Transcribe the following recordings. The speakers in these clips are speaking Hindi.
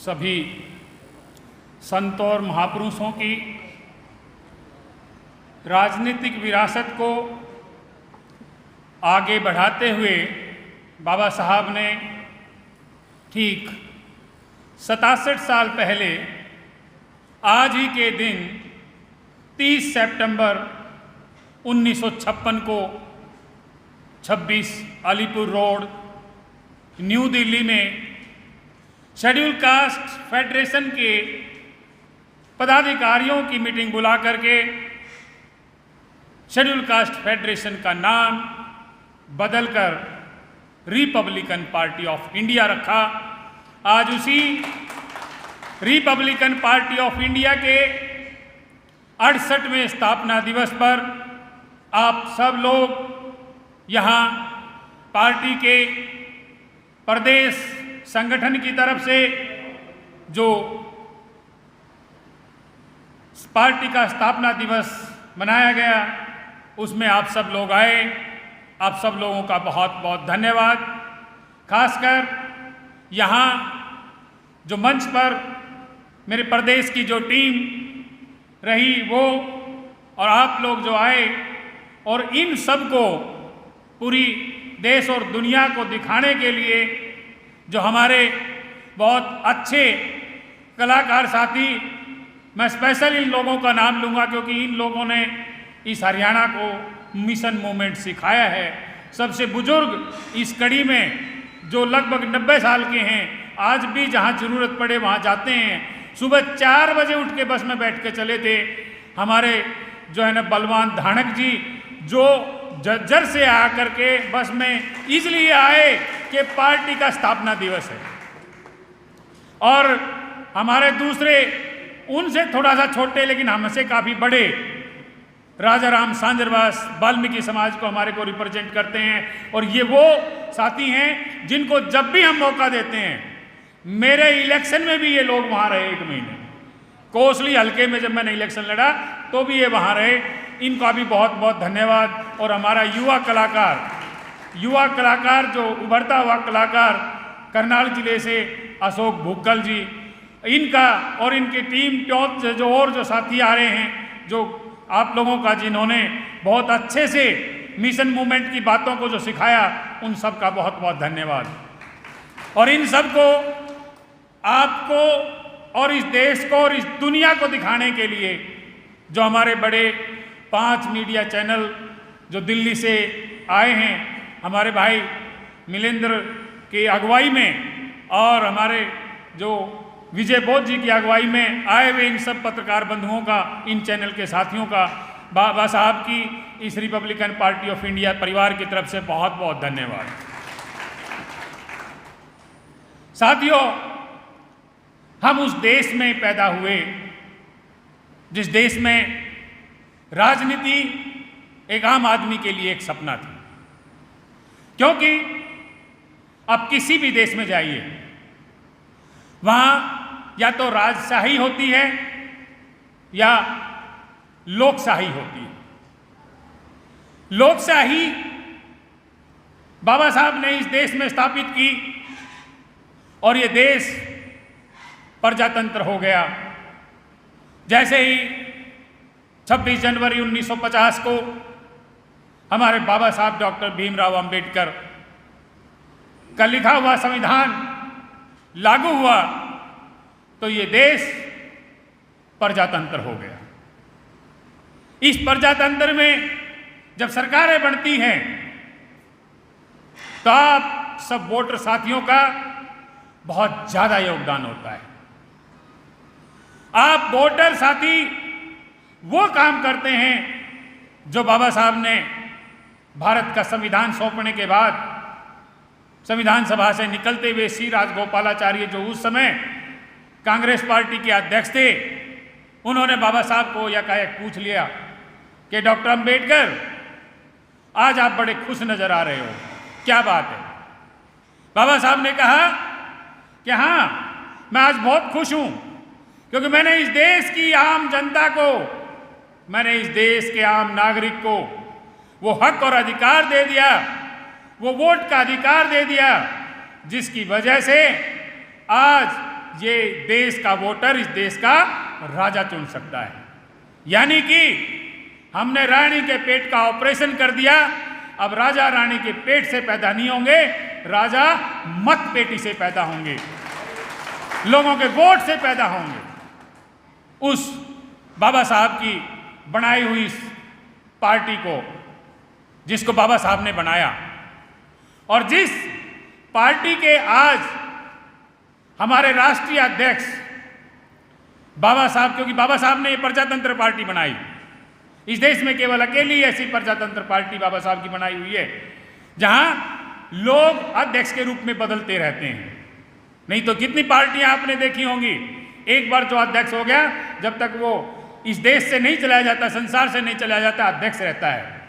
सभी संतों और महापुरुषों की राजनीतिक विरासत को आगे बढ़ाते हुए बाबा साहब ने ठीक 67 साल पहले आज ही के दिन 30 सितंबर 1956 को 26 अलीपुर रोड न्यू दिल्ली में शेड्यूल कास्ट फेडरेशन के पदाधिकारियों की मीटिंग बुला करके शेड्यूल कास्ट फेडरेशन का नाम बदलकर रिपब्लिकन पार्टी ऑफ इंडिया रखा। आज उसी रिपब्लिकन पार्टी ऑफ इंडिया के 68वें स्थापना दिवस पर आप सब लोग यहाँ पार्टी के प्रदेश संगठन की तरफ से जो पार्टी का स्थापना दिवस मनाया गया उसमें आप सब लोग आए। आप सब लोगों का बहुत बहुत धन्यवाद। खासकर यहाँ जो मंच पर मेरे प्रदेश की जो टीम रही वो और आप लोग जो आए और इन सब को पूरी देश और दुनिया को दिखाने के लिए जो हमारे बहुत अच्छे कलाकार साथी, मैं स्पेशल इन लोगों का नाम लूँगा क्योंकि इन लोगों ने इस हरियाणा को मिशन मूवमेंट सिखाया है। सबसे बुजुर्ग इस कड़ी में जो लगभग 90 साल के हैं, आज भी जहाँ ज़रूरत पड़े वहाँ जाते हैं। सुबह 4 बजे उठ के बस में बैठ के चले थे। हमारे जो है ना बलवान धानक जी जो जज्जर से आकर के बस में इसलिए आए कि पार्टी का स्थापना दिवस है। और हमारे दूसरे उनसे थोड़ा सा छोटे लेकिन हमसे काफ़ी बड़े राजा राम सांजरवास वाल्मीकि समाज को हमारे को रिप्रेजेंट करते हैं। और ये वो साथी हैं जिनको जब भी हम मौका देते हैं, मेरे इलेक्शन में भी ये लोग वहाँ रहे 1 महीने, कोसली हल्के में जब मैंने इलेक्शन लड़ा तो भी ये वहाँ रहे। इनका भी बहुत बहुत धन्यवाद। और हमारा युवा कलाकार जो उभरता हुआ कलाकार करनाल जिले से अशोक भुक्कल जी, इनका और इनकी टीम टॉप से जो और जो साथी आ रहे हैं, जो आप लोगों का जिन्होंने बहुत अच्छे से मिशन मूवमेंट की बातों को जो सिखाया, उन सब का बहुत बहुत धन्यवाद। और इन सब को आपको और इस देश को और इस दुनिया को दिखाने के लिए जो हमारे बड़े 5 मीडिया चैनल जो दिल्ली से आए हैं, हमारे भाई मिलेंद्र की अगुवाई में और हमारे जो विजय बोध जी की अगुवाई में आए हुए इन सब पत्रकार बंधुओं का, इन चैनल के साथियों का बाबा साहब की इस रिपब्लिकन पार्टी ऑफ इंडिया परिवार की तरफ से बहुत बहुत धन्यवाद। साथियों, हम उस देश में पैदा हुए जिस देश में राजनीति एक आम आदमी के लिए एक सपना थी। क्योंकि अब किसी भी देश में जाइए, वहाँ या तो राजशाही होती है या लोकशाही होती है। लोकशाही बाबा साहब ने इस देश में स्थापित की और ये देश प्रजातंत्र हो गया। जैसे ही 26 जनवरी 1950 को हमारे बाबा साहब डॉक्टर भीमराव अंबेडकर का लिखा हुआ संविधान लागू हुआ तो ये देश प्रजातंत्र हो गया। इस प्रजातंत्र में जब सरकारें बनती हैं तो आप सब वोटर साथियों का बहुत ज़्यादा योगदान होता है। आप वोटर साथी वो काम करते हैं जो बाबा साहब ने भारत का संविधान सौंपने के बाद संविधान सभा से निकलते हुए सी राजगोपालाचार्य जो उस समय कांग्रेस पार्टी के अध्यक्ष थे, उन्होंने बाबा साहब को यकायक पूछ लिया कि डॉक्टर अंबेडकर, आज आप बड़े खुश नजर आ रहे हो, क्या बात है? बाबा साहब ने कहा कि हाँ, मैं आज बहुत खुश हूं क्योंकि मैंने इस देश की आम जनता को, मैंने इस देश के आम नागरिक को वो हक और अधिकार दे दिया, वो वोट का अधिकार दे दिया जिसकी वजह से आज ये देश का वोटर इस देश का राजा चुन सकता है। यानी कि हमने रानी के पेट का ऑपरेशन कर दिया, अब राजा रानी के पेट से पैदा नहीं होंगे, राजा मत पेटी से पैदा होंगे, लोगों के वोट से पैदा होंगे। उस बाबा साहब की बनाई हुई पार्टी को, जिसको बाबा साहब ने बनाया, और जिस पार्टी के आज हमारे राष्ट्रीय अध्यक्ष बाबा साहब, क्योंकि बाबा साहब ने ये प्रजातंत्र पार्टी बनाई, इस देश में केवल अकेली ऐसी प्रजातंत्र पार्टी बाबा साहब की बनाई हुई है जहां लोग अध्यक्ष के रूप में बदलते रहते हैं। नहीं तो कितनी पार्टियां आपने देखी होंगी, एक बार जो अध्यक्ष हो गया, जब तक वो इस देश से नहीं चलाया जाता, संसार से नहीं चलाया जाता, अध्यक्ष रहता है।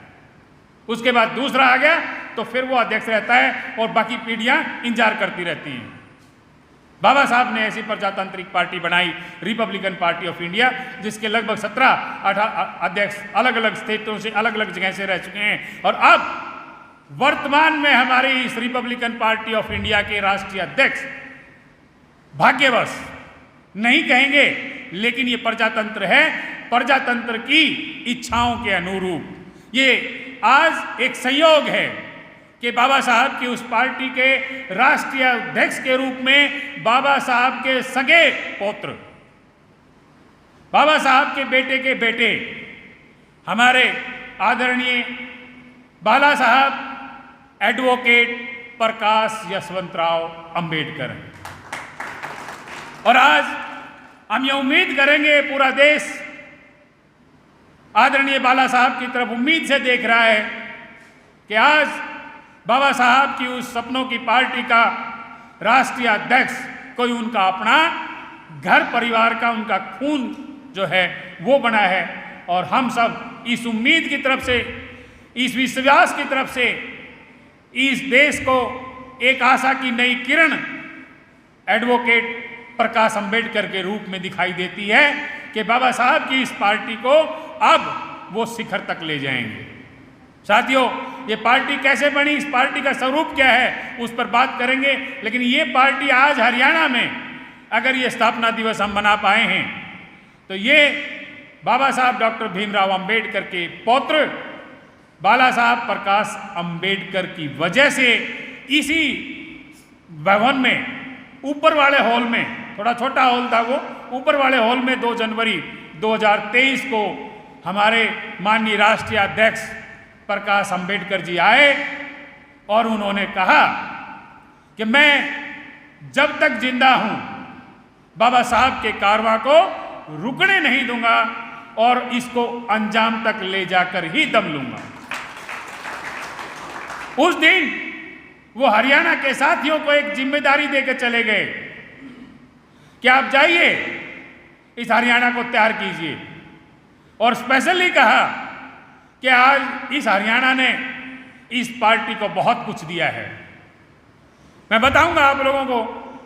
उसके बाद दूसरा आ गया तो फिर वो अध्यक्ष रहता है और बाकी पीढ़ियां इंतजार करती रहती हैं। बाबा साहब ने ऐसी प्रजातांत्रिक पार्टी बनाई, रिपब्लिकन पार्टी ऑफ इंडिया, जिसके लगभग 17-18 अध्यक्ष अलग अलग स्टेटों से, अलग अलग जगह से रह चुके हैं। और अब वर्तमान में हमारी इस रिपब्लिकन पार्टी ऑफ इंडिया के राष्ट्रीय अध्यक्ष, भाग्यवश नहीं कहेंगे, लेकिन ये प्रजातंत्र है, प्रजातंत्र की इच्छाओं के अनुरूप। ये आज एक संयोग है कि बाबा साहब की उस पार्टी के राष्ट्रीय अध्यक्ष के रूप में बाबा साहब के सगे पौत्र, बाबा साहब के बेटे के बेटे, हमारे आदरणीय बाला साहब एडवोकेट प्रकाश यशवंतराव अंबेडकर हैं। और आज हम ये उम्मीद करेंगे, पूरा देश आदरणीय बाला साहब की तरफ उम्मीद से देख रहा है कि आज बाबा साहब की उस सपनों की पार्टी का राष्ट्रीय अध्यक्ष कोई उनका अपना घर परिवार का, उनका खून जो है वो बना है। और हम सब इस उम्मीद की तरफ से, इस विश्वास की तरफ से इस देश को एक आशा की नई किरण एडवोकेट प्रकाश अंबेडकर के रूप में दिखाई देती है कि बाबा साहब की इस पार्टी को अब वो शिखर तक ले जाएंगे। साथियों, ये पार्टी कैसे बनी, इस पार्टी का स्वरूप क्या है, उस पर बात करेंगे। लेकिन ये पार्टी आज हरियाणा में अगर ये स्थापना दिवस हम मना पाए हैं तो ये बाबा साहब डॉक्टर भीमराव अंबेडकर के पौत्र बाला साहब प्रकाश अंबेडकर की वजह से इसी भवन में, ऊपर वाले हॉल में, थोड़ा छोटा हॉल था वो, ऊपर वाले हॉल में 2 जनवरी 2023 को हमारे माननीय राष्ट्रीय अध्यक्ष प्रकाश अंबेडकर जी आए और उन्होंने कहा कि मैं जब तक जिंदा हूं बाबा साहब के कारवां को रुकने नहीं दूंगा और इसको अंजाम तक ले जाकर ही दम लूंगा। उस दिन वो हरियाणा के साथियों को एक जिम्मेदारी देकर चले गए कि आप जाइए, इस हरियाणा को तैयार कीजिए। और स्पेशली कहा कि आज इस हरियाणा ने इस पार्टी को बहुत कुछ दिया है। मैं बताऊंगा आप लोगों को,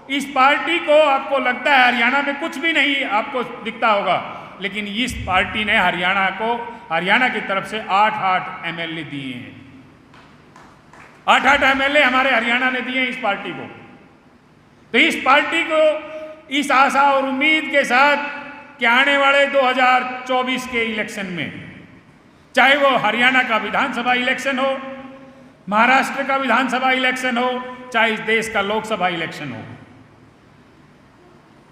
इस पार्टी को आपको लगता है हरियाणा में कुछ भी नहीं आपको दिखता होगा, लेकिन इस पार्टी ने हरियाणा की तरफ से 8 MLA दिए हैं। 8 MLA हमारे हरियाणा ने दिए हैं इस पार्टी को। तो इस पार्टी को इस आशा और उम्मीद के साथ कि आने वाले 2024 के इलेक्शन में, चाहे वो हरियाणा का विधानसभा इलेक्शन हो, महाराष्ट्र का विधानसभा इलेक्शन हो, चाहे इस देश का लोकसभा इलेक्शन हो,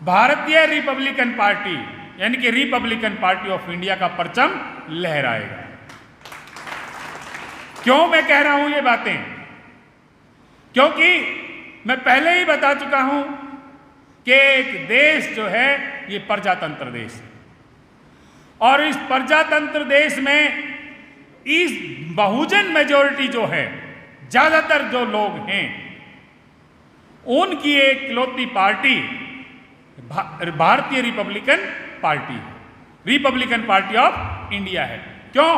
भारतीय रिपब्लिकन पार्टी यानी कि रिपब्लिकन पार्टी ऑफ इंडिया का परचम लहराएगा। क्यों मैं कह रहा हूं ये बातें? क्योंकि मैं पहले ही बता चुका हूं कि एक देश जो है ये प्रजातंत्र देश है, और इस प्रजातंत्र देश में इस बहुजन मेजॉरिटी जो है, ज्यादातर जो लोग हैं, उनकी एक इकलौती पार्टी भारतीय रिपब्लिकन पार्टी है, रिपब्लिकन पार्टी ऑफ इंडिया है। क्यों?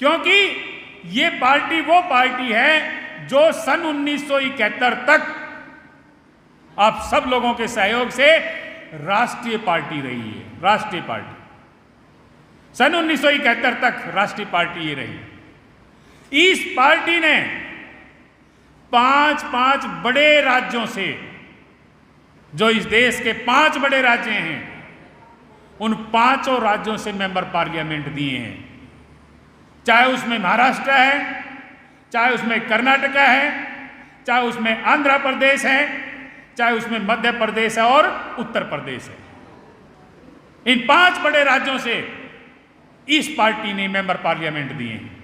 क्योंकि ये पार्टी वो पार्टी है जो सन 1971 तक आप सब लोगों के सहयोग से राष्ट्रीय पार्टी रही है। राष्ट्रीय पार्टी सन 1971 तक राष्ट्रीय पार्टी ये रही। इस पार्टी ने 5 बड़े राज्यों से जो इस देश के 5 बड़े राज्य हैं, उन 5 राज्यों से मेंबर पार्लियामेंट दिए हैं। चाहे उसमें महाराष्ट्र है, चाहे उसमें कर्नाटक है, चाहे उसमें आंध्र प्रदेश है, चाहे उसमें मध्य प्रदेश है और उत्तर प्रदेश है। इन 5 बड़े राज्यों से इस पार्टी ने मेंबर पार्लियामेंट दिए हैं।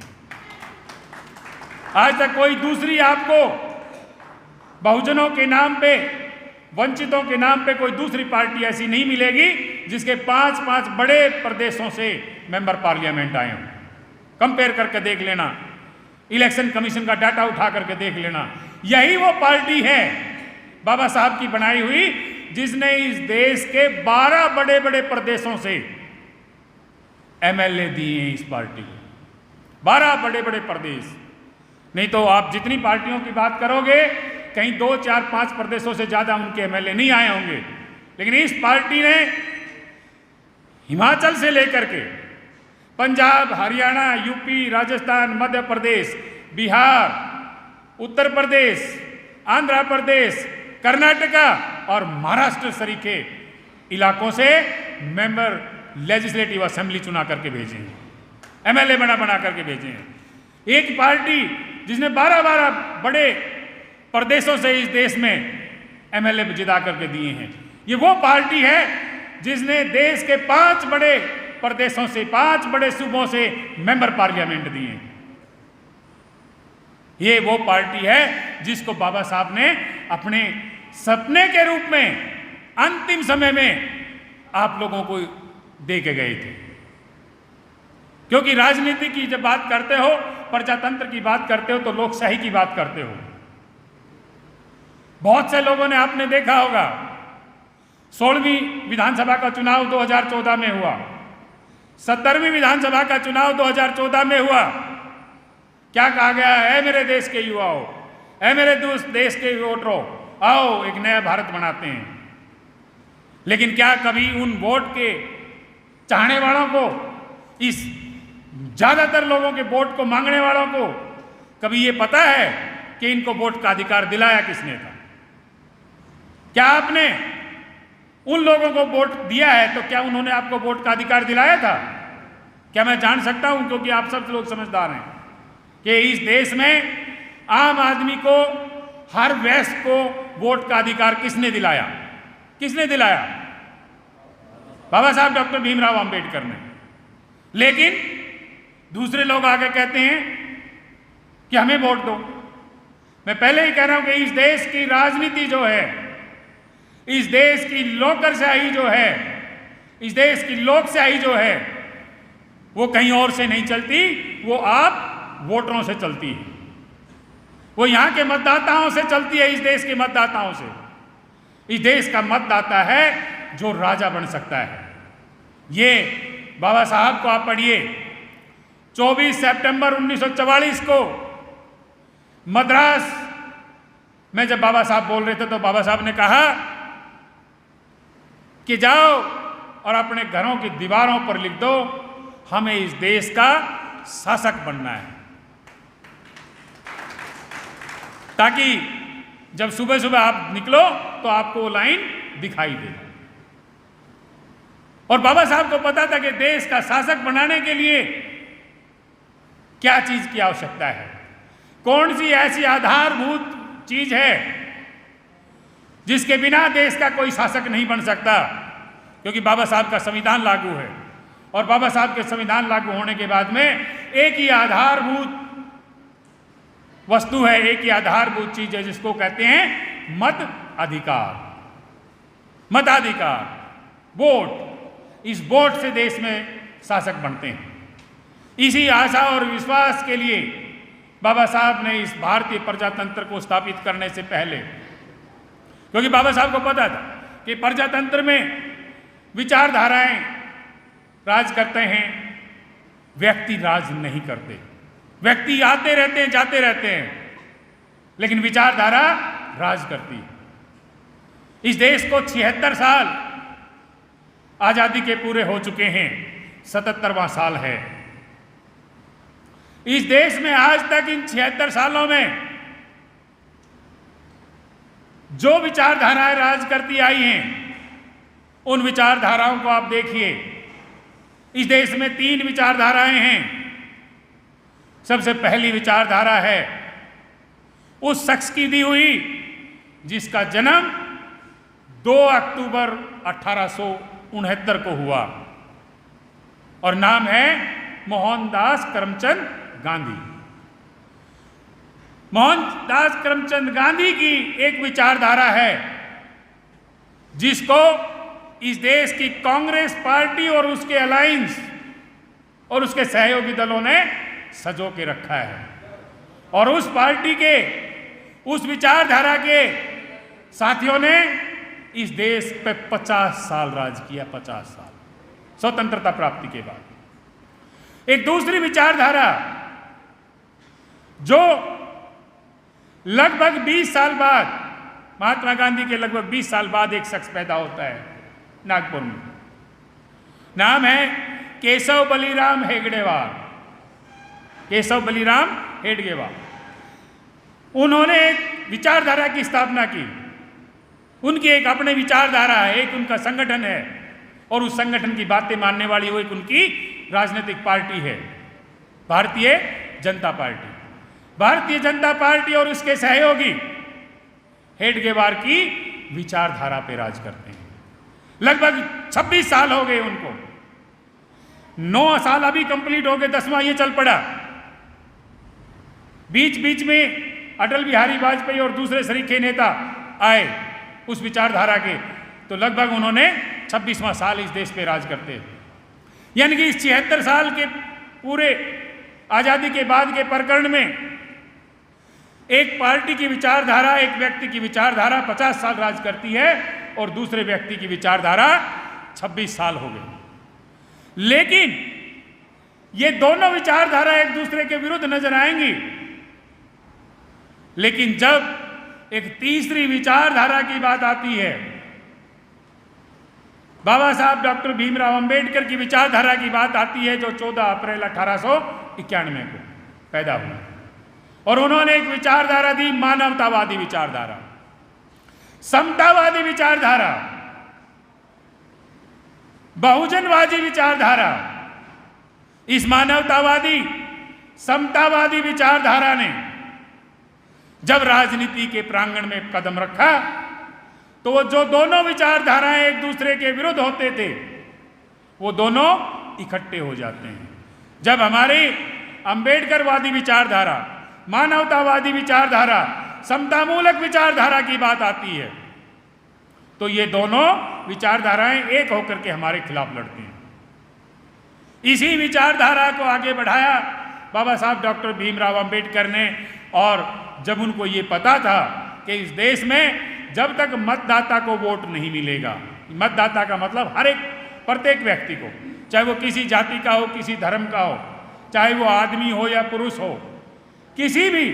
आज तक कोई दूसरी आपको बहुजनों के नाम पे, वंचितों के नाम पे कोई दूसरी पार्टी ऐसी नहीं मिलेगी जिसके 5 बड़े प्रदेशों से मेंबर पार्लियामेंट आए हों। कंपेयर करके देख लेना, इलेक्शन कमीशन का डाटा उठा करके देख लेना। यही वो पार्टी है बाबा साहब की बनाई हुई, जिसने इस देश के 12 बड़े बड़े प्रदेशों से एमएलए दिए हैं इस पार्टी को। 12 बड़े बड़े प्रदेश। नहीं तो आप जितनी पार्टियों की बात करोगे, कहीं 2, 4, 5 प्रदेशों से ज्यादा उनके एमएलए नहीं आए होंगे। लेकिन इस पार्टी ने हिमाचल से लेकर के पंजाब, हरियाणा, यूपी, राजस्थान, मध्य प्रदेश, बिहार, उत्तर प्रदेश, आंध्र प्रदेश, कर्नाटका और महाराष्ट्र सरीखे इलाकों से मेंबर लेजिस्लेटिव असेंबली चुना करके भेजे हैं, एमएलए बना करके भेजे हैं। एक पार्टी जिसने 12 बड़े प्रदेशों से इस देश में एमएलए जिता करके दिए हैं, ये वो पार्टी है जिसने देश के 5 बड़े प्रदेशों से, 5 बड़े सूबों से मेंबर पार्लियामेंट दिए हैं। ये वो पार्टी है जिसको बाबा साहब ने अपने सपने के रूप में अंतिम समय में आप लोगों को दे के गए थे। क्योंकि राजनीति की जब बात करते हो, प्रजातंत्र की बात करते हो, तो लोकशाही की बात करते हो। बहुत से लोगों ने आपने देखा होगा, 16वीं विधानसभा का चुनाव 2014 में हुआ, 17वीं विधानसभा का चुनाव 2014 में हुआ। क्या कहा गया है? मेरे देश के युवाओं, ऐ मेरे देश के वोटरों, आओ एक नया भारत बनाते हैं। लेकिन क्या कभी उन वोट के चाहने वालों को, इस ज्यादातर लोगों के वोट को मांगने वालों को कभी ये पता है कि इनको वोट का अधिकार दिलाया किसने था? क्या आपने उन लोगों को वोट दिया है तो क्या उन्होंने आपको वोट का अधिकार दिलाया था? क्या मैं जान सकता हूं? क्योंकि आप सब लोग समझदार हैं कि इस देश में आम आदमी को, हर वयस्क को वोट का अधिकार किसने दिलाया? किसने दिलाया? बाबा साहब डॉक्टर भीमराव अंबेडकर ने। लेकिन दूसरे लोग आके कहते हैं कि हमें वोट दो। मैं पहले ही कह रहा हूं कि इस देश की राजनीति जो है, इस देश की लोकशाही जो है, इस देश की लोकशाही जो है, वो कहीं और से नहीं चलती, वो आप वोटरों से चलती है। वो यहां के मतदाताओं से चलती है, इस देश के मतदाताओं से। इस देश का मतदाता है जो राजा बन सकता है। ये बाबा साहब को आप पढ़िए, 24 सितंबर 1944 को मद्रास में जब बाबा साहब बोल रहे थे तो बाबा साहब ने कहा कि जाओ और अपने घरों की दीवारों पर लिख दो, हमें इस देश का शासक बनना है, ताकि जब सुबह सुबह आप निकलो तो आपको वो लाइन दिखाई दे। और बाबा साहब को पता था कि देश का शासक बनाने के लिए क्या चीज की आवश्यकता है, कौन सी ऐसी आधारभूत चीज है जिसके बिना देश का कोई शासक नहीं बन सकता। क्योंकि बाबा साहब का संविधान लागू है, और बाबा साहब के संविधान लागू होने के बाद में एक ही आधारभूत वस्तु है, एक ही आधारभूत चीज है जिसको कहते हैं मत अधिकार। मताधिकार, वोट। इस वोट से देश में शासक बनते हैं। इसी आशा और विश्वास के लिए बाबा साहब ने इस भारतीय प्रजातंत्र को स्थापित करने से पहले, क्योंकि बाबा साहब को पता था कि प्रजातंत्र में विचारधाराएं राज करते हैं, व्यक्ति राज नहीं करते। व्यक्ति आते रहते हैं, जाते रहते हैं, लेकिन विचारधारा राज करती है। इस देश को 76 साल आजादी के पूरे हो चुके हैं, 77वां साल है। इस देश में आज तक इन 76 सालों में जो विचारधाराएं राज करती आई हैं, उन विचारधाराओं को आप देखिए। इस देश में 3 विचारधाराएं हैं। सबसे पहली विचारधारा है उस शख्स की दी हुई जिसका जन्म 2 अक्टूबर 1869 को हुआ, और नाम है मोहनदास करमचंद गांधी। मोहनदास करमचंद गांधी की एक विचारधारा है जिसको इस देश की कांग्रेस पार्टी और उसके अलायंस और उसके सहयोगी दलों ने सजो के रखा है, और उस पार्टी के, उस विचारधारा के साथियों ने इस देश पे 50 साल राज किया। 50 साल स्वतंत्रता प्राप्ति के बाद। एक दूसरी विचारधारा जो लगभग 20 साल बाद, महात्मा गांधी के लगभग 20 साल बाद एक शख्स पैदा होता है नागपुर में। नाम है केशव बलिराम हेगड़ेवार। केशव बलिराम हेडगेवार। उन्होंने एक विचारधारा की स्थापना की। उनकी एक अपने विचारधारा है, एक उनका संगठन है, और उस संगठन की बातें मानने वाली वो एक उनकी राजनीतिक पार्टी है, भारतीय जनता पार्टी। भारतीय जनता पार्टी और उसके सहयोगी हेडगेवार की विचारधारा पे राज करते हैं। लगभग 26 साल हो गए उनको। 9 साल अभी कंप्लीट हो गए, 10वां ये चल पड़ा। बीच बीच में अटल बिहारी वाजपेयी और दूसरे सरीखे नेता आए उस विचारधारा के, तो लगभग उन्होंने 26वां साल इस देश पे राज करते हैं। यानी कि इस 76 साल के पूरे आजादी के बाद के प्रकरण में एक पार्टी की विचारधारा, एक व्यक्ति की विचारधारा 50 साल राज करती है, और दूसरे व्यक्ति की विचारधारा 26 साल हो गई। लेकिन ये दोनों विचारधारा एक दूसरे के विरुद्ध नजर आएंगी, लेकिन जब एक तीसरी विचारधारा की बात आती है, बाबा साहब डॉक्टर भीमराव अंबेडकर की विचारधारा की बात आती है, जो 14 अप्रैल 1891 को पैदा हुआ, और उन्होंने एक विचारधारा दी, मानवतावादी विचारधारा, समतावादी विचारधारा, बहुजनवादी विचारधारा। इस मानवतावादी समतावादी विचारधारा ने जब राजनीति के प्रांगण में कदम रखा, तो वो जो दोनों विचारधाराएं एक दूसरे के विरुद्ध होते थे, वो दोनों इकट्ठे हो जाते हैं। जब हमारी अंबेडकरवादी विचारधारा, मानवतावादी विचारधारा, समतामूलक विचारधारा की बात आती है, तो ये दोनों विचारधाराएं एक होकर के हमारे खिलाफ लड़ती हैं। इसी विचारधारा को आगे बढ़ाया बाबा साहब डॉक्टर भीमराव अंबेडकर ने, और जब उनको ये पता था कि इस देश में जब तक मतदाता को वोट नहीं मिलेगा, मतदाता का मतलब हर एक प्रत्येक व्यक्ति को, चाहे वो किसी जाति का हो, किसी धर्म का हो, चाहे वो आदमी हो या पुरुष हो, किसी भी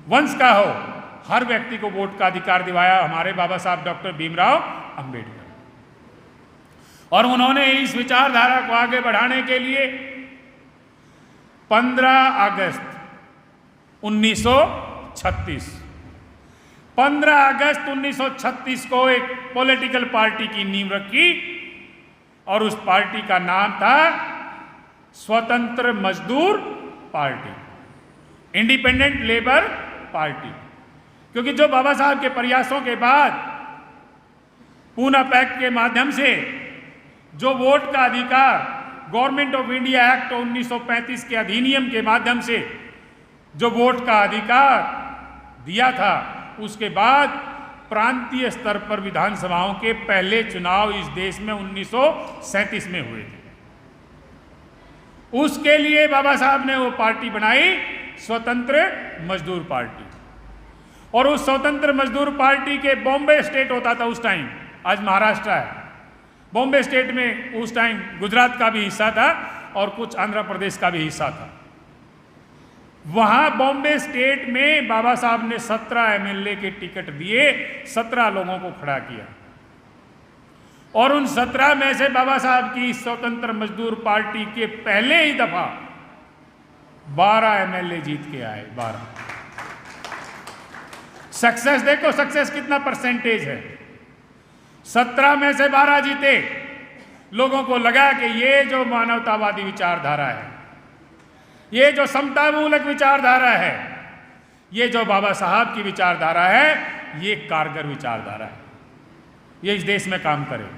वंश का हो, हर व्यक्ति को वोट का अधिकार दिवाया हमारे बाबा साहब डॉक्टर भीमराव अंबेडकर। और उन्होंने इस विचारधारा को आगे बढ़ाने के लिए 15 अगस्त 1936 को एक पॉलिटिकल पार्टी की नींव रखी, और उस पार्टी का नाम था स्वतंत्र मजदूर पार्टी, इंडिपेंडेंट लेबर पार्टी। क्योंकि जो बाबा साहब के प्रयासों के बाद पूना पैक्ट के माध्यम से जो वोट का अधिकार, गवर्नमेंट ऑफ इंडिया एक्ट 1935 के अधिनियम के माध्यम से जो वोट का अधिकार दिया था, उसके बाद प्रांतीय स्तर पर विधानसभाओं के पहले चुनाव इस देश में 1937 में हुए थे। उसके लिए बाबा साहब ने वो पार्टी बनाई, स्वतंत्र मजदूर पार्टी। और उस स्वतंत्र मजदूर पार्टी के बॉम्बे स्टेट होता था उस टाइम, आज महाराष्ट्र है, बॉम्बे स्टेट में उस टाइम गुजरात का भी हिस्सा था और कुछ आंध्र प्रदेश का भी हिस्सा था। वहां बॉम्बे स्टेट में बाबा साहब ने 17 एमएलए के टिकट दिए, 17 लोगों को खड़ा किया, और उन 17 में से बाबा साहब की स्वतंत्र मजदूर पार्टी के पहले ही दफा 12 एमएलए जीत के आए। 12 सक्सेस देखो, सक्सेस कितना परसेंटेज है। 17 में से 12 जीते। लोगों को लगा कि ये जो मानवतावादी विचारधारा है, ये जो समतामूलक विचारधारा है, ये जो बाबा साहब की विचारधारा है, ये कारगर विचारधारा है, ये इस देश में काम करे।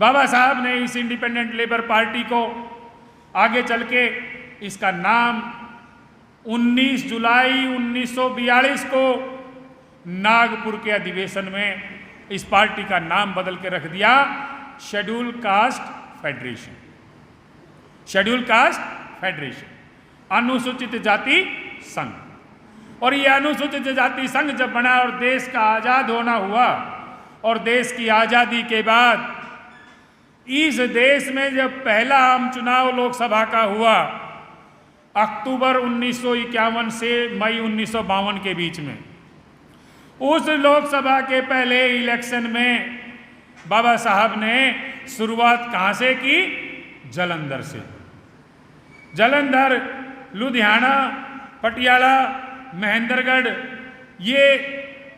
बाबा साहब ने इस इंडिपेंडेंट लेबर पार्टी को आगे चल के इसका नाम 19 जुलाई 1942 को नागपुर के अधिवेशन में इस पार्टी का नाम बदल के रख दिया schedule caste federation. Schedule caste federation, अनुसूचित जाति संघ। और ये अनुसूचित जाति संघ जब बना और देश का आजाद होना हुआ, और देश की आजादी के बाद इस देश में जब पहला आम चुनाव लोकसभा का हुआ अक्टूबर 1951 से मई 1952 के बीच में, उस लोकसभा के पहले इलेक्शन में बाबा साहब ने शुरुआत कहाँ से की? जालंधर से। जालंधर, लुधियाना, पटियाला, महेंद्रगढ़, ये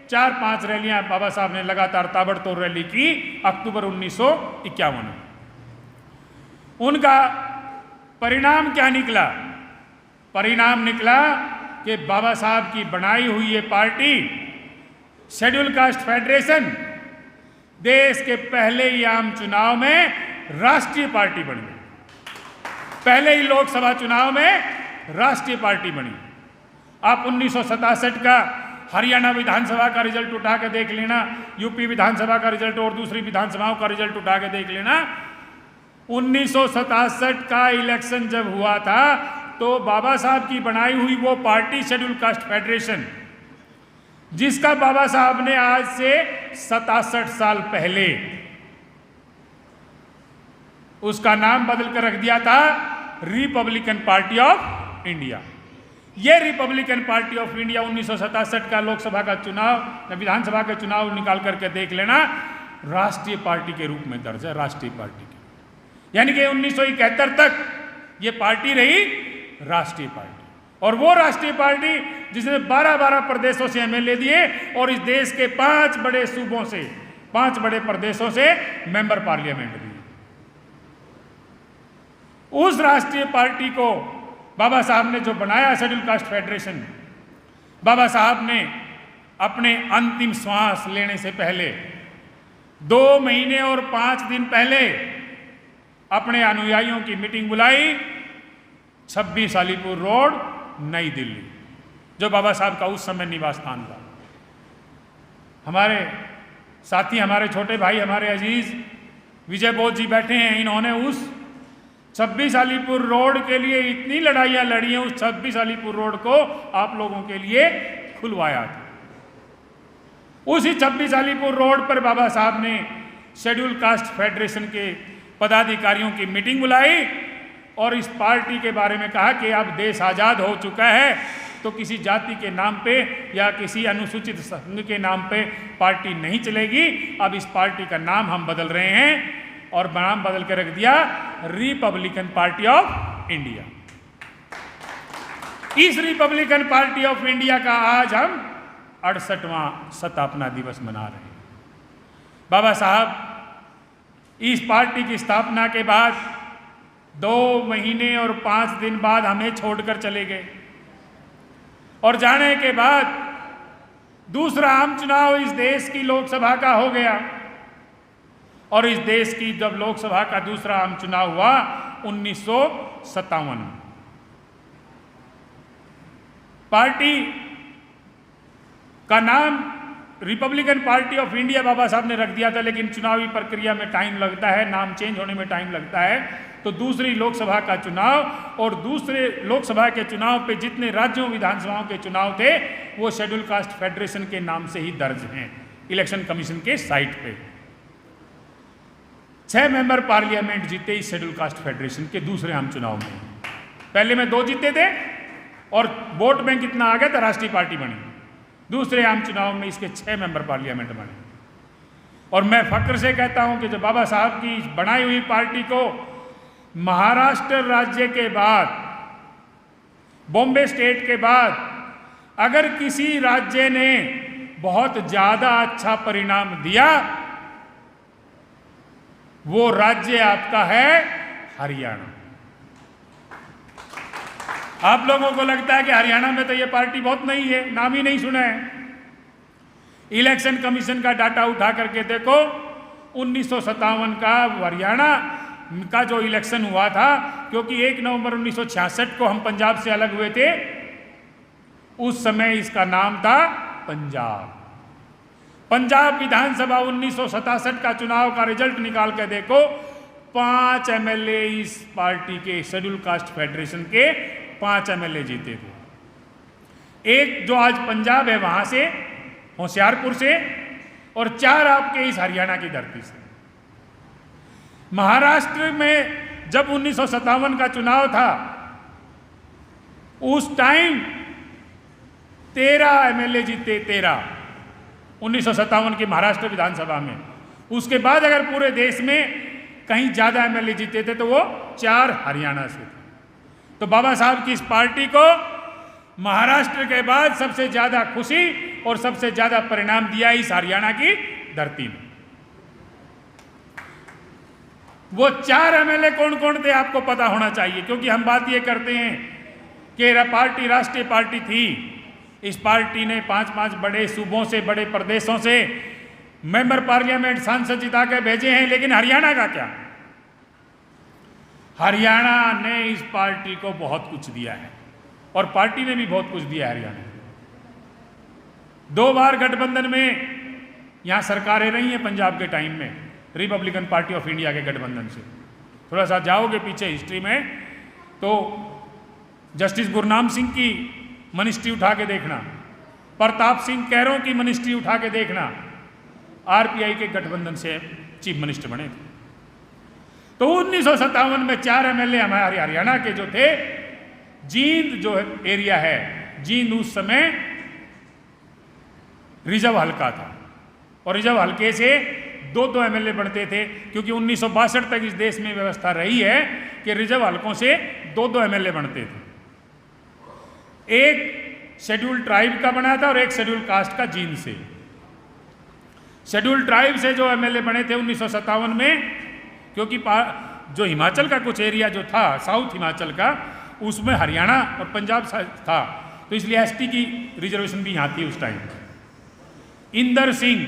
4-5 रैलियां बाबा साहब ने लगातार ताबड़तोड़ रैली की अक्टूबर 1951 में। उनका परिणाम क्या निकला? परिणाम निकला कि बाबा साहब की बनाई हुई ये पार्टी शेड्यूल कास्ट फेडरेशन देश के पहले ही आम चुनाव में राष्ट्रीय पार्टी बन गई। पहले ही लोकसभा चुनाव में राष्ट्रीय पार्टी बनी। आप 1967 का हरियाणा विधानसभा का रिजल्ट उठा के देख लेना, यूपी विधानसभा का रिजल्ट और दूसरी विधानसभाओं का रिजल्ट उठा के देख लेना। 1967 का इलेक्शन जब हुआ था तो बाबा साहब की बनाई हुई वो पार्टी शेड्यूल कास्ट फेडरेशन, जिसका बाबा साहब ने आज से 67 साल पहले उसका नाम बदल कर रख दिया था रिपब्लिकन पार्टी ऑफ इंडिया। ये रिपब्लिकन पार्टी ऑफ इंडिया 1967 का लोकसभा का चुनाव, विधानसभा का चुनाव निकाल करके देख लेना, राष्ट्रीय पार्टी के रूप में दर्ज है, राष्ट्रीय पार्टी के। यानी कि 1971 तक ये पार्टी रही राष्ट्रीय पार्टी। और वो राष्ट्रीय पार्टी जिसने 12-12 प्रदेशों से एमएलए दिए और इस देश के 5 बड़े सूबों से, 5 बड़े प्रदेशों से मेंबर पार्लियामेंट दिए। उस राष्ट्रीय पार्टी को बाबा साहब ने जो बनाया शेड्यूल कास्ट फेडरेशन, बाबा साहब ने अपने अंतिम श्वास लेने से पहले 2 महीने और 5 दिन पहले अपने अनुयायियों की मीटिंग बुलाई 26 अलीपुर रोड, नई दिल्ली, जो बाबा साहब का उस समय निवास स्थान था। हमारे साथी, हमारे छोटे भाई, हमारे अजीज विजय बोध जी बैठे हैं। इन्होंने उस 26 अलीपुर रोड के लिए इतनी लड़ाइयाँ लड़ी हैं, उस 26 अलीपुर रोड को आप लोगों के लिए खुलवाया था। उसी 26 अलीपुर रोड पर बाबा साहब ने शेड्यूल कास्ट फेडरेशन के पदाधिकारियों की मीटिंग बुलाई और इस पार्टी के बारे में कहा कि अब देश आज़ाद हो चुका है तो किसी जाति के नाम पे या किसी अनुसूचित संघ के नाम पे पार्टी नहीं चलेगी। अब इस पार्टी का नाम हम बदल रहे हैं और नाम बदल कर रख दिया रिपब्लिकन पार्टी ऑफ इंडिया। इस रिपब्लिकन पार्टी ऑफ इंडिया का आज हम 68वां स्थापना दिवस मना रहे हैं। बाबा साहब इस पार्टी की स्थापना के बाद 2 महीने और 5 दिन बाद हमें छोड़कर चले गए और जाने के बाद दूसरा आम चुनाव इस देश की लोकसभा का हो गया। और इस देश की जब लोकसभा का दूसरा आम चुनाव हुआ 1957 में, पार्टी का नाम रिपब्लिकन पार्टी ऑफ इंडिया बाबा साहब ने रख दिया था, लेकिन चुनावी प्रक्रिया में टाइम लगता है, नाम चेंज होने में टाइम लगता है। तो दूसरी लोकसभा का चुनाव और दूसरे लोकसभा के चुनाव पे जितने राज्यों विधानसभाओं के चुनाव थे वो शेड्यूल कास्ट फेडरेशन के नाम से ही दर्ज हैं इलेक्शन कमीशन के साइट पे। 6 मेंबर पार्लियामेंट जीते इस शेड्यूल कास्ट फेडरेशन के दूसरे आम चुनाव में। पहले में 2 जीते थे और वोट बैंक इतना आ गया था, राष्ट्रीय पार्टी बनी। दूसरे आम चुनाव में इसके 6 मेंबर पार्लियामेंट बने। और मैं फक्र से कहता हूं कि जब बाबा साहब की बनाई हुई पार्टी को महाराष्ट्र राज्य के बाद, बॉम्बे स्टेट के बाद अगर किसी राज्य ने बहुत ज्यादा अच्छा परिणाम दिया, वो राज्य आपका है हरियाणा। आप लोगों को लगता है कि हरियाणा में तो ये पार्टी बहुत नहीं है, नाम ही नहीं सुना है। इलेक्शन कमीशन का डाटा उठा करके देखो, 1957 का हरियाणा का जो इलेक्शन हुआ था, क्योंकि 1 नवंबर 1966 को हम पंजाब से अलग हुए थे, उस समय इसका नाम था पंजाब। पंजाब विधानसभा 1967 का चुनाव का रिजल्ट निकाल के देखो, 5 एमएलए इस पार्टी के शेड्यूल कास्ट फेडरेशन के 5 एमएलए जीते थे। एक जो आज पंजाब है वहां से, होशियारपुर से, और 4 आपके इस हरियाणा की धरती से। महाराष्ट्र में जब 1957 का चुनाव था, उस टाइम 13 एमएलए जीते, 13 1957 की महाराष्ट्र विधानसभा में। उसके बाद अगर पूरे देश में कहीं ज्यादा एमएलए जीते थे तो वो 4 हरियाणा से थे। तो बाबा साहब की इस पार्टी को महाराष्ट्र के बाद सबसे ज्यादा खुशी और सबसे ज्यादा परिणाम दिया इस हरियाणा की धरती में। वो 4 एमएलए कौन कौन थे आपको पता होना चाहिए, क्योंकि हम बात ये करते हैं कि पार्टी राष्ट्रीय पार्टी थी। इस पार्टी ने 5-5 बड़े सूबों से, बड़े प्रदेशों से मेंबर पार्लियामेंट, सांसद जिता के भेजे हैं, लेकिन हरियाणा का क्या? हरियाणा ने इस पार्टी को बहुत कुछ दिया है, और पार्टी ने भी बहुत कुछ दिया है हरियाणा। 2 बार गठबंधन में यहां सरकारें रही हैं पंजाब के टाइम में, रिपब्लिकन पार्टी ऑफ इंडिया के गठबंधन से। थोड़ा सा जाओगे पीछे हिस्ट्री में तो जस्टिस गुरनाम सिंह की मिनिस्ट्री उठा के देखना, प्रताप सिंह कैरों की मिनिस्ट्री उठा के देखना, आरपीआई के गठबंधन से चीफ मिनिस्टर बने थे। तो 1957 में 4 एमएलए हमारे हरियाणा के जो थे, जींद जो एरिया है, जींद उस समय रिजर्व हल्का था, और रिजर्व हल्के से 2-2 एमएलए बनते थे, क्योंकि 1962 तक इस देश में व्यवस्था रही है कि रिजर्व हल्कों से 2-2 एमएलए बनते थे। एक शेड्यूल ट्राइब का बना था और एक शेड्यूल कास्ट का जींद से। शेड्यूल ट्राइब से जो एमएलए बने थे 1957 में, क्योंकि जो हिमाचल का कुछ एरिया जो था, साउथ हिमाचल का, उसमें हरियाणा और पंजाब था, तो इसलिए एसटी की रिजर्वेशन भी यहाँ थी उस time. Inder Singh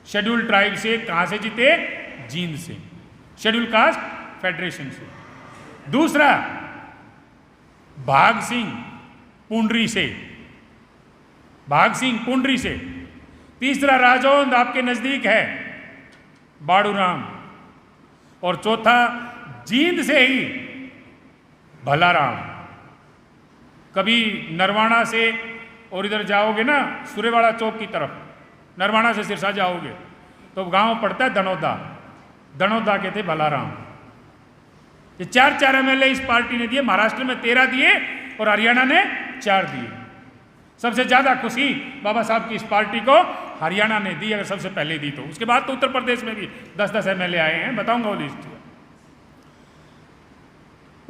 schedule tribe से कहाँ से जीते? जींद से, शेड्यूल कास्ट फेडरेशन से। दूसरा भाग सिंह पुंडरी से, भाग सिंह पुंडरी से। तीसरा राजौंद आपके नजदीक है, बाड़ूराम। और चौथा जींद से ही भलाराम। कभी नरवाणा से और इधर जाओगे ना सुरेवाड़ा चौक की तरफ, नरवाणा से सिरसा जाओगे तो गांव पड़ता है दनौदा, दनौदा के थे भलाराम। ये 4 एमएलए इस पार्टी ने दिए। महाराष्ट्र में 13 दिए और हरियाणा ने 4 दिए। सबसे ज्यादा खुशी बाबा साहब की इस पार्टी को हरियाणा ने दी, अगर सबसे पहले दी तो। उसके बाद तो उत्तर प्रदेश में भी 10-10 एमएलए आए हैं, बताऊंगा वो लिस्ट।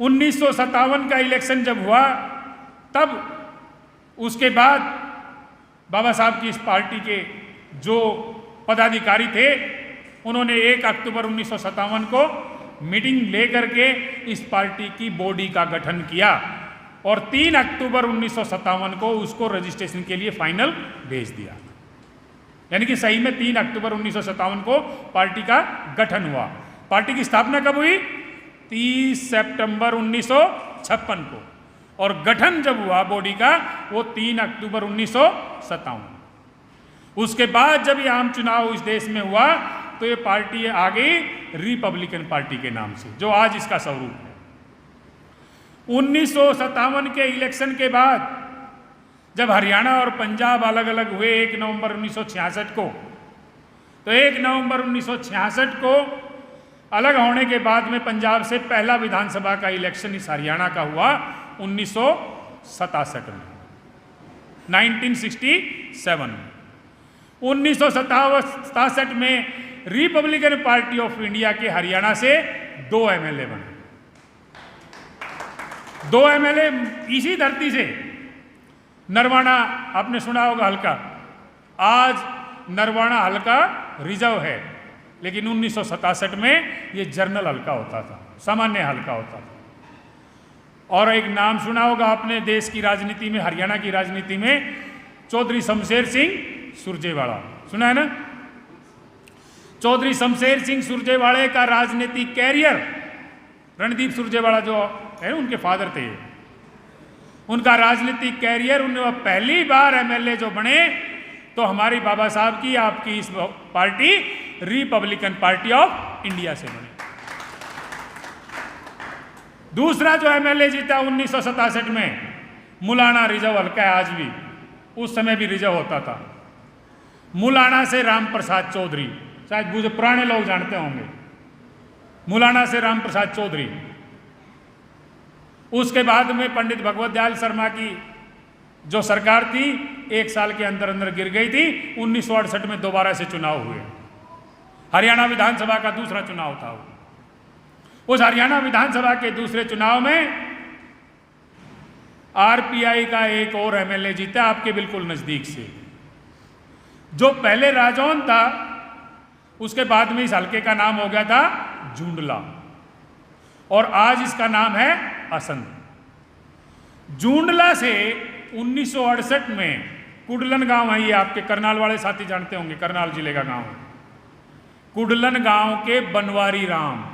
1957 का इलेक्शन जब हुआ, तब उसके बाद बाबा साहब की इस पार्टी के जो पदाधिकारी थे, उन्होंने 1 अक्टूबर 1957 को मीटिंग लेकर के इस पार्टी की बॉडी का गठन किया, और 3 अक्टूबर 1957 को उसको रजिस्ट्रेशन के लिए फाइनल भेज दिया। यानी कि सही में 3 अक्टूबर 1957 को पार्टी का गठन हुआ। पार्टी की स्थापना कब हुई? 30 सितंबर 1956 को, और गठन जब हुआ बॉडी का वो 3 अक्टूबर 1957। उसके बाद जब ये आम चुनाव इस देश में हुआ तो ये पार्टी आ गई रिपब्लिकन पार्टी के नाम से, जो आज इसका स्वरूप है। 1957 के इलेक्शन के बाद जब हरियाणा और पंजाब अलग अलग हुए 1 नवंबर 1966 को, तो 1 नवंबर 1966 को अलग होने के बाद में पंजाब से पहला विधानसभा का इलेक्शन इस हरियाणा का हुआ 1967 में, 1967 में। 1967 में रिपब्लिकन पार्टी ऑफ इंडिया के हरियाणा से 2 एमएलए बने। 2 एमएलए इसी धरती से। नरवाणा आपने सुना होगा हल्का, आज नरवाना हल्का रिजर्व है, लेकिन 1967 में ये जनरल हल्का होता था, सामान्य हल्का होता था। और एक नाम सुना होगा आपने देश की राजनीति में, हरियाणा की राजनीति में, चौधरी शमशेर सिंह सुरजेवाला, सुना है ना? चौधरी शमशेर सिंह सुरजेवाला का राजनीतिक कैरियर, रणदीप सुरजेवाला जो है उनके फादर थे, उनका राजनीतिक कैरियर, उन्होंने पहली बार एमएलए जो बने तो हमारी बाबा साहब की, आपकी इस party Republican party of India से बने। दूसरा जो एमएलए जीता 1967 में, मुलाना रिजर्व हल्का है आज भी, उस समय भी रिजर्व होता था। मुलाना से राम प्रसाद चौधरी, शायद मुझे पुराने लोग जानते होंगे, मुलाना से राम प्रसाद चौधरी। उसके बाद में पंडित भगवत दयाल शर्मा की जो सरकार थी, 1 साल के अंदर अंदर गिर गई थी। 1968 में दोबारा से चुनाव हुए, हरियाणा विधानसभा का दूसरा चुनाव था। उस हरियाणा विधानसभा के दूसरे चुनाव में आरपीआई का एक और एमएलए जीता, आपके बिल्कुल नजदीक से। जो पहले राजौन था, उसके बाद में इस हल्के का नाम हो गया था जूंडला, और आज इसका नाम है असंध। जूंडला से 1968 में कुडलन गांव है, ये आपके करनाल वाले साथी जानते होंगे, करनाल जिले का गांव है। कुडलन गांव के बनवारी राम,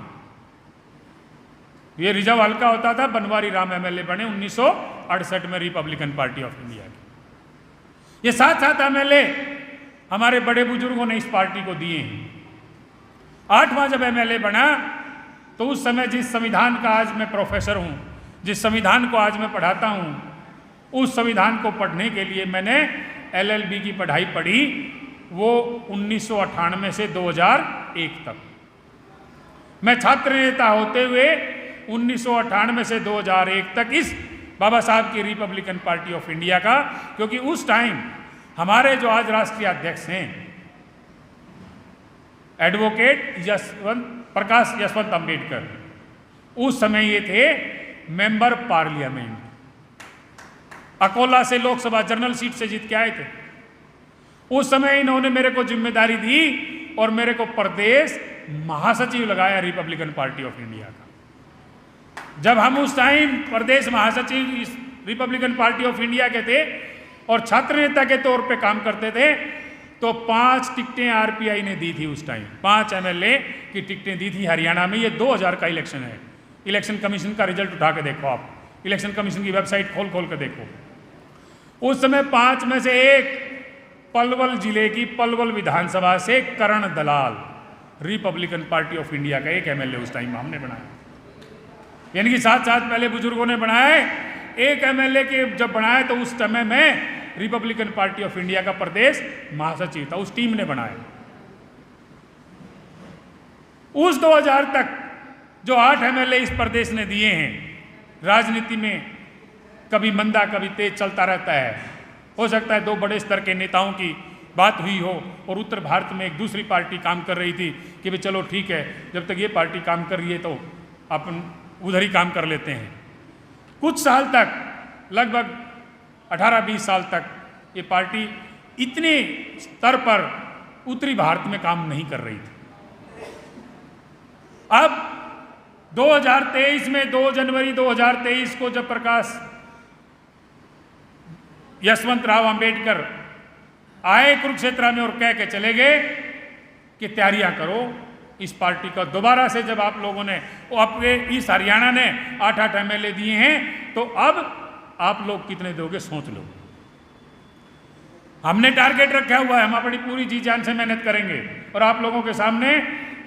ये रिजर्व हल्का होता था, बनवारी राम एमएलए बने 1968 में रिपब्लिकन पार्टी ऑफ इंडिया की। ये 7 एमएलए हमारे बड़े बुजुर्गों ने इस पार्टी को दिए हैं। 8वां जब एमएलए बना तो उस समय जिस संविधान का आज मैं प्रोफेसर हूं, जिस संविधान को आज मैं पढ़ाता हूं, उस संविधान को पढ़ने के लिए मैंने एलएलबी की पढ़ाई पढ़ी, वो 1998 से 2001 तक। मैं छात्र नेता होते हुए 1998 से 2001 तक इस बाबा साहब की रिपब्लिकन पार्टी ऑफ इंडिया का, क्योंकि उस टाइम हमारे जो आज राष्ट्रीय अध्यक्ष हैं एडवोकेट प्रकाश यशवंत अंबेडकर, उस समय ये थे मेंबर पार्लियामेंट, अकोला से लोकसभा जनरल सीट से जीत के आए थे। उस समय इन्होंने मेरे को जिम्मेदारी दी और मेरे को प्रदेश महासचिव लगाया रिपब्लिकन पार्टी ऑफ इंडिया का। जब हम उस टाइम प्रदेश महासचिव इस रिपब्लिकन पार्टी ऑफ इंडिया के थे और छात्र नेता के तौर पे काम करते थे, तो 5 टिकटें आरपीआई ने दी थी उस टाइम, 5 एमएलए की टिकटें दी थी हरियाणा में। ये 2000 का इलेक्शन है, इलेक्शन कमीशन का रिजल्ट उठा के देखो आप, इलेक्शन कमीशन की वेबसाइट खोल के देखो। उस समय 5 में से एक पलवल जिले की पलवल विधानसभा से Karan Dalal, Republican party of India का एक एमएलए उस टाइम हमने बनाया। यानी कि 7 पहले बुजुर्गों ने बनाए, एक एमएलए के जब बनाया तो उस समय में रिपब्लिकन पार्टी ऑफ इंडिया का प्रदेश महासचिव था, उस टीम ने बनाया। उस 2000 तक जो 8 एमएलए इस प्रदेश ने दिए हैं, राजनीति में कभी मंदा कभी तेज चलता रहता है। हो सकता है 2 बड़े स्तर के नेताओं की बात हुई हो और उत्तर भारत में एक दूसरी पार्टी काम कर रही थी कि भाई चलो ठीक है, जब तक ये पार्टी काम कर रही है तो अपन उधर ही काम कर लेते हैं। कुछ साल तक, लगभग 18-20 साल तक ये पार्टी इतने स्तर पर उत्तरी भारत में काम नहीं कर रही थी। अब 2023 में 2 जनवरी 2023 को जब प्रकाश यशवंत राव अंबेडकर आए कुरुक्षेत्र में और कह के चले गए कि तैयारियां करो इस पार्टी का दोबारा से, जब आप लोगों ने आपके इस हरियाणा ने 8 एमएलए दिए हैं, तो अब आप लोग कितने दोगे सोच लो। हमने टारगेट रखा हुआ है, हम अपनी पूरी जी जान से मेहनत करेंगे और आप लोगों के सामने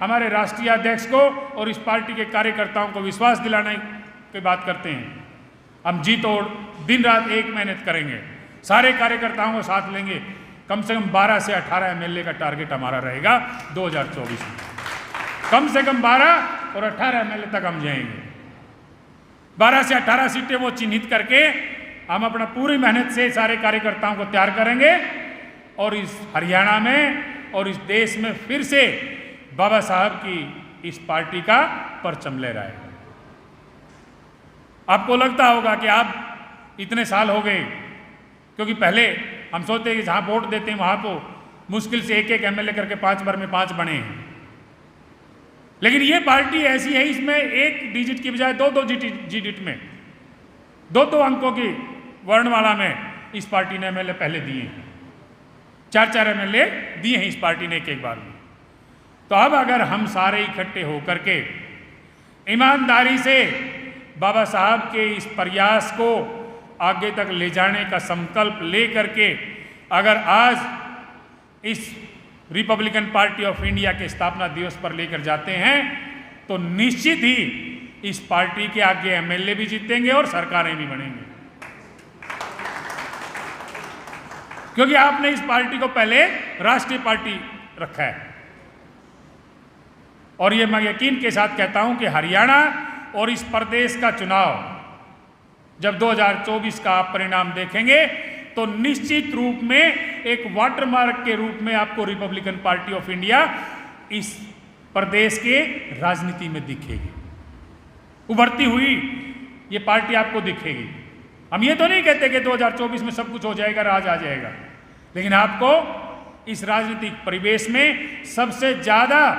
हमारे राष्ट्रीय अध्यक्ष को और इस पार्टी के कार्यकर्ताओं को विश्वास दिलाने की बात करते हैं। हम जी तोड़ दिन रात एक मेहनत करेंगे, सारे कार्यकर्ताओं को साथ लेंगे। कम से कम 12 से 18 एमएलए का टारगेट हमारा रहेगा 2024 में। कम से कम 12 और 18 एमएलए तक हम जाएंगे। 12 से 18 सीटें वो चिन्हित करके हम अपना पूरी मेहनत से सारे कार्यकर्ताओं को तैयार करेंगे और इस हरियाणा में और इस देश में फिर से बाबा साहब की इस पार्टी का परचम लहराएगा। आपको लगता होगा कि आप इतने साल हो गए, क्योंकि पहले हम सोचते हैं कि जहाँ वोट देते हैं वहाँ तो मुश्किल से एक एमएलए करके 5 बार में 5 बने हैं, लेकिन ये पार्टी ऐसी है, इसमें 1 डिजिट की बजाय 2-2 डिजिट में 2-2 अंकों की वर्णमाला में इस पार्टी ने एमएलए पहले दिए हैं, 4-4 एमएलए दिए हैं इस पार्टी ने एक बार में। तो अब अगर हम सारे इकट्ठे होकर के ईमानदारी से बाबा साहब के इस प्रयास को आगे तक ले जाने का संकल्प ले करके अगर आज इस रिपब्लिकन पार्टी ऑफ इंडिया के स्थापना दिवस पर लेकर जाते हैं तो निश्चित ही इस पार्टी के आगे एमएलए भी जीतेंगे और सरकारें भी बनेंगी, क्योंकि आपने इस पार्टी को पहले राष्ट्रीय पार्टी रखा है। और ये मैं यकीन के साथ कहता हूं कि हरियाणा और इस प्रदेश का चुनाव जब 2024 का आप परिणाम देखेंगे तो निश्चित रूप में एक वाटरमार्क के रूप में आपको रिपब्लिकन पार्टी ऑफ इंडिया इस प्रदेश के राजनीति में दिखेगी, उभरती हुई ये पार्टी आपको दिखेगी। हम ये तो नहीं कहते कि 2024 में सब कुछ हो जाएगा, राज आ जाएगा, लेकिन आपको इस राजनीतिक परिवेश में सबसे ज्यादा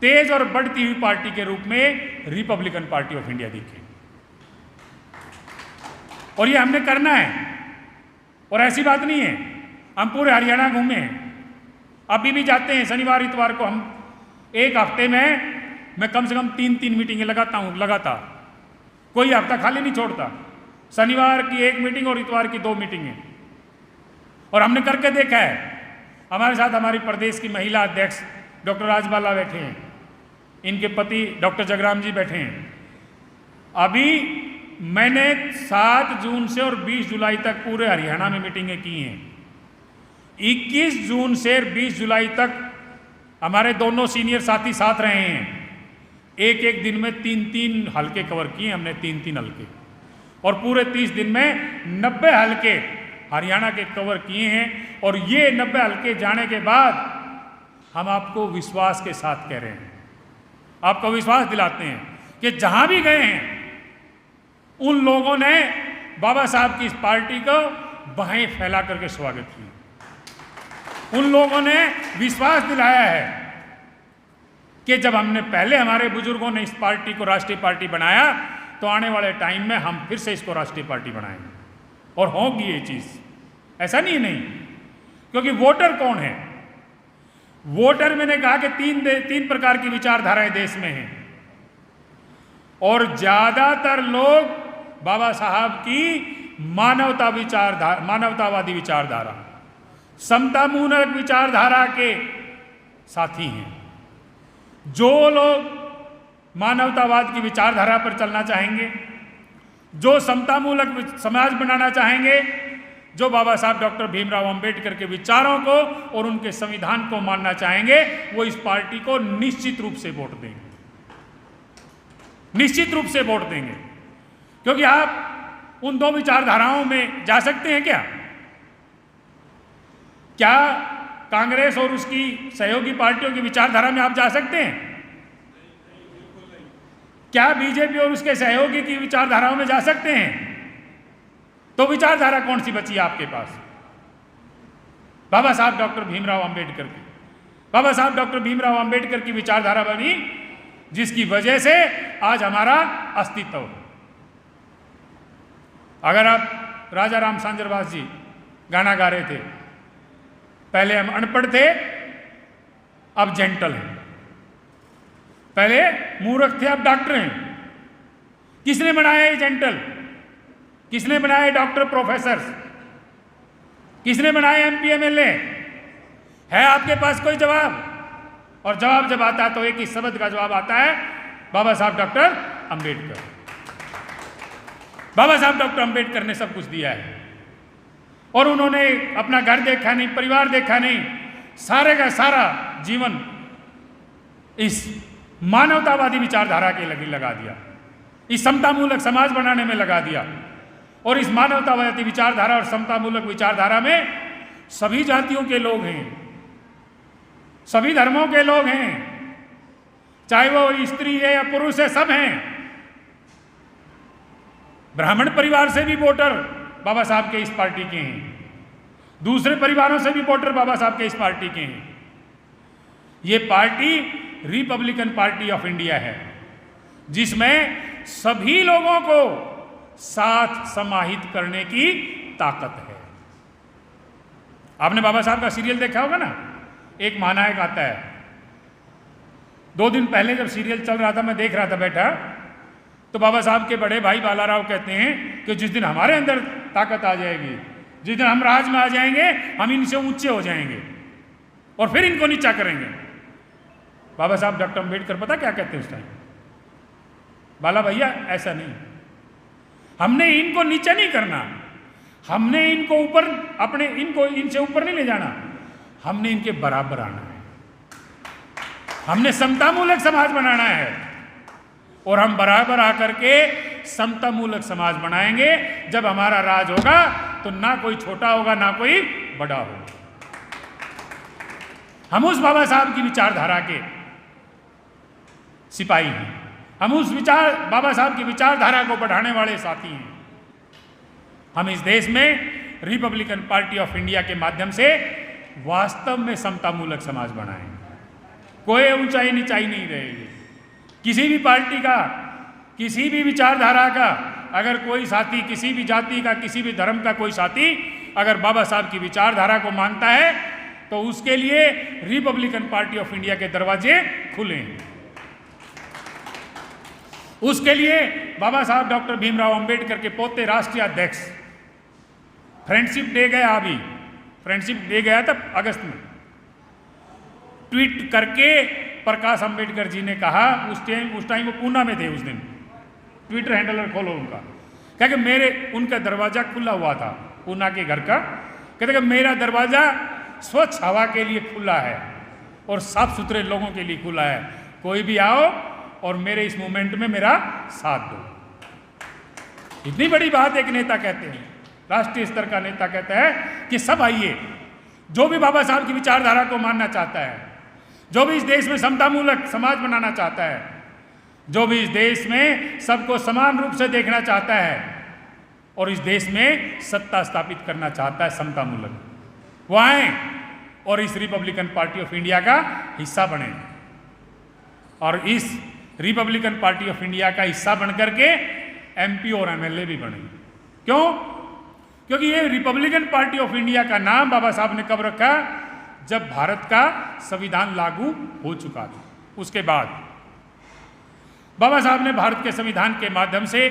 तेज और बढ़ती हुई पार्टी के रूप में रिपब्लिकन पार्टी ऑफ इंडिया दिखेगी। और ये हमने करना है, और ऐसी बात नहीं है हम पूरे हरियाणा घूमे हैं, अभी भी जाते हैं। शनिवार इतवार को हम एक हफ्ते में मैं कम से कम 3 मीटिंगें लगाता हूँ लगातार, कोई हफ्ता खाली नहीं छोड़ता। शनिवार की 1 मीटिंग और इतवार की 2 मीटिंगें, और हमने करके देखा है। हमारे साथ हमारी प्रदेश की महिला अध्यक्ष डॉक्टर राजबाला बैठे हैं, इनके पति डॉक्टर जगराम जी बैठे हैं। अभी मैंने 7 जून से और 20 जुलाई तक पूरे हरियाणा में मीटिंगें की हैं। 21 जून से 20 जुलाई तक हमारे दोनों सीनियर साथी साथ रहे हैं। एक दिन में 3 हल्के कवर किए हमने, 3 हल्के, और पूरे 30 दिन में 90 हल्के हरियाणा के कवर किए हैं। और ये 90 हल्के जाने के बाद हम आपको विश्वास के साथ कह रहे हैं, आपको विश्वास दिलाते हैं कि जहां भी गए हैं उन लोगों ने बाबा साहब की इस पार्टी को बाहें फैला करके स्वागत किया। उन लोगों ने विश्वास दिलाया है कि जब हमने पहले हमारे बुजुर्गों ने इस पार्टी को राष्ट्रीय पार्टी बनाया तो आने वाले टाइम में हम फिर से इसको राष्ट्रीय पार्टी बनाएंगे, और होगी ये चीज, ऐसा नहीं। क्योंकि वोटर कौन है? वोटर मैंने कहा कि 3 प्रकार की विचारधाराएं देश में हैं, और ज्यादातर लोग बाबा साहब की मानवतावादी विचारधारा, समतामूलक विचारधारा के साथी हैं। जो लोग मानवतावाद की विचारधारा पर चलना चाहेंगे, जो समतामूलक समाज बनाना चाहेंगे, जो बाबा साहब डॉक्टर भीमराव अंबेडकर के विचारों को और उनके संविधान को मानना चाहेंगे, वो इस पार्टी को निश्चित रूप से वोट देंगे, निश्चित रूप से वोट देंगे। क्योंकि आप उन 2 विचारधाराओं में जा सकते हैं क्या? क्या कांग्रेस और उसकी सहयोगी पार्टियों की विचारधारा में आप जा सकते हैं? क्या बीजेपी और उसके सहयोगी की विचारधाराओं में जा सकते हैं? तो विचारधारा कौन सी बची आपके पास? बाबा साहब डॉक्टर भीमराव अंबेडकर की। बाबा साहब डॉक्टर भीमराव अंबेडकर की विचारधारा बनी, जिसकी वजह से आज हमारा अस्तित्व है। अगर आप राजा राम सांजरवास जी गाना गा रहे थे, पहले हम अनपढ़ थे, अब जेंटल हैं। पहले मूर्ख थे, अब डॉक्टर हैं। किसने बनाया ये जेंटल? किसने बनाए डॉक्टर प्रोफेसर? किसने बनाए एमपी एमएलए? है आपके पास कोई जवाब? और जवाब जब आता है तो एक ही शब्द का जवाब आता है, बाबा साहब डॉक्टर अंबेडकर। बाबा साहब डॉक्टर अंबेडकर ने सब कुछ दिया है, और उन्होंने अपना घर देखा नहीं, परिवार देखा नहीं, सारे का सारा जीवन इस मानवतावादी विचारधारा के लगा दिया, इस समतामूलक समाज बनाने में लगा दिया। और इस मानवतावादी विचारधारा और समतामूलक विचारधारा में सभी जातियों के लोग हैं, सभी धर्मों के लोग हैं, चाहे वो स्त्री है या पुरुष है, सब हैं। ब्राह्मण परिवार से भी वोटर बाबा साहब के इस पार्टी के हैं, दूसरे परिवारों से भी वोटर बाबा साहब के इस पार्टी के हैं। ये party Republican party of India है, जिसमें सभी लोगों को साथ समाहित करने की ताकत है। आपने बाबा साहब का सीरियल देखा होगा ना, एक महानायक आता है। 2 दिन पहले जब सीरियल चल रहा था, मैं देख रहा था बैठा, तो बाबा साहब के बड़े भाई बालाराव कहते हैं कि जिस दिन हमारे अंदर ताकत आ जाएगी, जिस दिन हम राज में आ जाएंगे, हम इनसे ऊंचे हो जाएंगे और फिर इनको नीचा करेंगे। बाबा साहब डॉक्टर अम्बेडकर पता क्या कहते हैं उस टाइम? बाला भैया ऐसा नहीं, हमने इनको नीचा नहीं करना, हमने इनको ऊपर अपने इनको इनसे ऊपर नहीं ले जाना, हमने इनके बराबर आना है, हमने समतामूलक समाज बनाना है और हम बराबर आकर के समतामूलक समाज बनाएंगे। जब हमारा राज होगा तो ना कोई छोटा होगा ना कोई बड़ा होगा। हम उस बाबा साहब की विचारधारा के सिपाही हैं, हम उस बाबा साहब की विचारधारा को बढ़ाने वाले साथी हैं। हम इस देश में रिपब्लिकन पार्टी ऑफ इंडिया के माध्यम से वास्तव में समतामूलक समाज बनाएंगे। कोई ऊंचाई नीचाई नहीं रहेगी। किसी भी पार्टी का, किसी भी विचारधारा का अगर कोई साथी, किसी भी जाति का, किसी भी धर्म का कोई साथी अगर बाबा साहब की विचारधारा को मानता है तो उसके लिए रिपब्लिकन पार्टी ऑफ इंडिया के दरवाजे खुले हैं। उसके लिए बाबा साहब डॉक्टर भीमराव अंबेडकर के पोते राष्ट्रीय अध्यक्ष, फ्रेंडशिप डे गया, अभी फ्रेंडशिप डे गया था अगस्त में, ट्वीट करके प्रकाश अंबेडकर जी ने कहा, उस टाइम वो पूना में थे, उस दिन ट्विटर हैंडलर खोलो उनका, क्या कि मेरे उनका दरवाज़ा खुला हुआ था पूना के घर का, कहते कि मेरा दरवाज़ा स्वच्छ हवा के लिए खुला है और साफ सुथरे लोगों के लिए खुला है, कोई भी आओ और मेरे इस मूवमेंट में मेरा साथ दो। इतनी बड़ी बात एक नेता कहते हैं, राष्ट्रीय स्तर का नेता कहता है कि सब आइए, जो भी बाबा साहब की विचारधारा को मानना चाहता है, जो भी इस देश में समतामूलक समाज बनाना चाहता है, जो भी इस देश में सबको समान रूप से देखना चाहता है और इस देश में सत्ता स्थापित करना चाहता है समतामूलक, वो आए और इस रिपब्लिकन पार्टी ऑफ इंडिया का हिस्सा बने और इस रिपब्लिकन पार्टी ऑफ इंडिया का हिस्सा बनकर के एमपी और एमएलए भी बने। क्यों? क्योंकि ये रिपब्लिकन पार्टी ऑफ इंडिया का नाम बाबा साहब ने कब रखा? जब भारत का संविधान लागू हो चुका था। उसके बाद बाबा साहब ने भारत के संविधान के माध्यम से,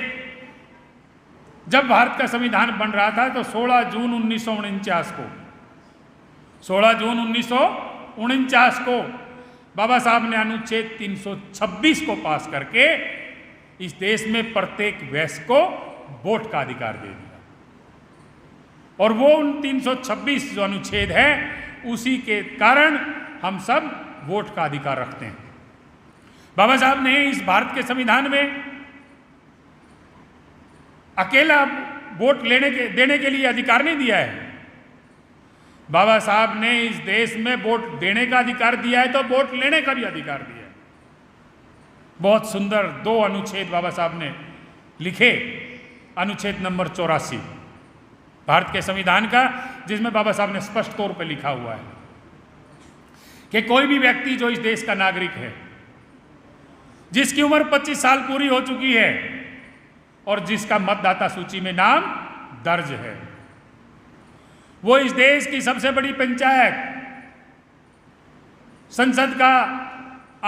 जब भारत का संविधान बन रहा था तो 16 जून 1949 को 16 जून 1949 को बाबा साहब ने अनुच्छेद 326 को पास करके इस देश में प्रत्येक वयस्क को वोट का अधिकार दे दिया और वो 326 जो अनुच्छेद है उसी के कारण हम सब वोट का अधिकार रखते हैं। बाबा साहब ने इस भारत के संविधान में अकेला वोट देने के लिए अधिकार नहीं दिया है। बाबा साहब ने इस देश में वोट देने का अधिकार दिया है तो वोट लेने का भी अधिकार दिया है। बहुत सुंदर 2 अनुच्छेद बाबा साहब ने लिखे। अनुच्छेद नंबर 84 भारत के संविधान का, जिसमें बाबा साहब ने स्पष्ट तौर पर लिखा हुआ है कि कोई भी व्यक्ति जो इस देश का नागरिक है, जिसकी उम्र 25 साल पूरी हो चुकी है और जिसका मतदाता सूची में नाम दर्ज है, वो इस देश की सबसे बड़ी पंचायत, संसद का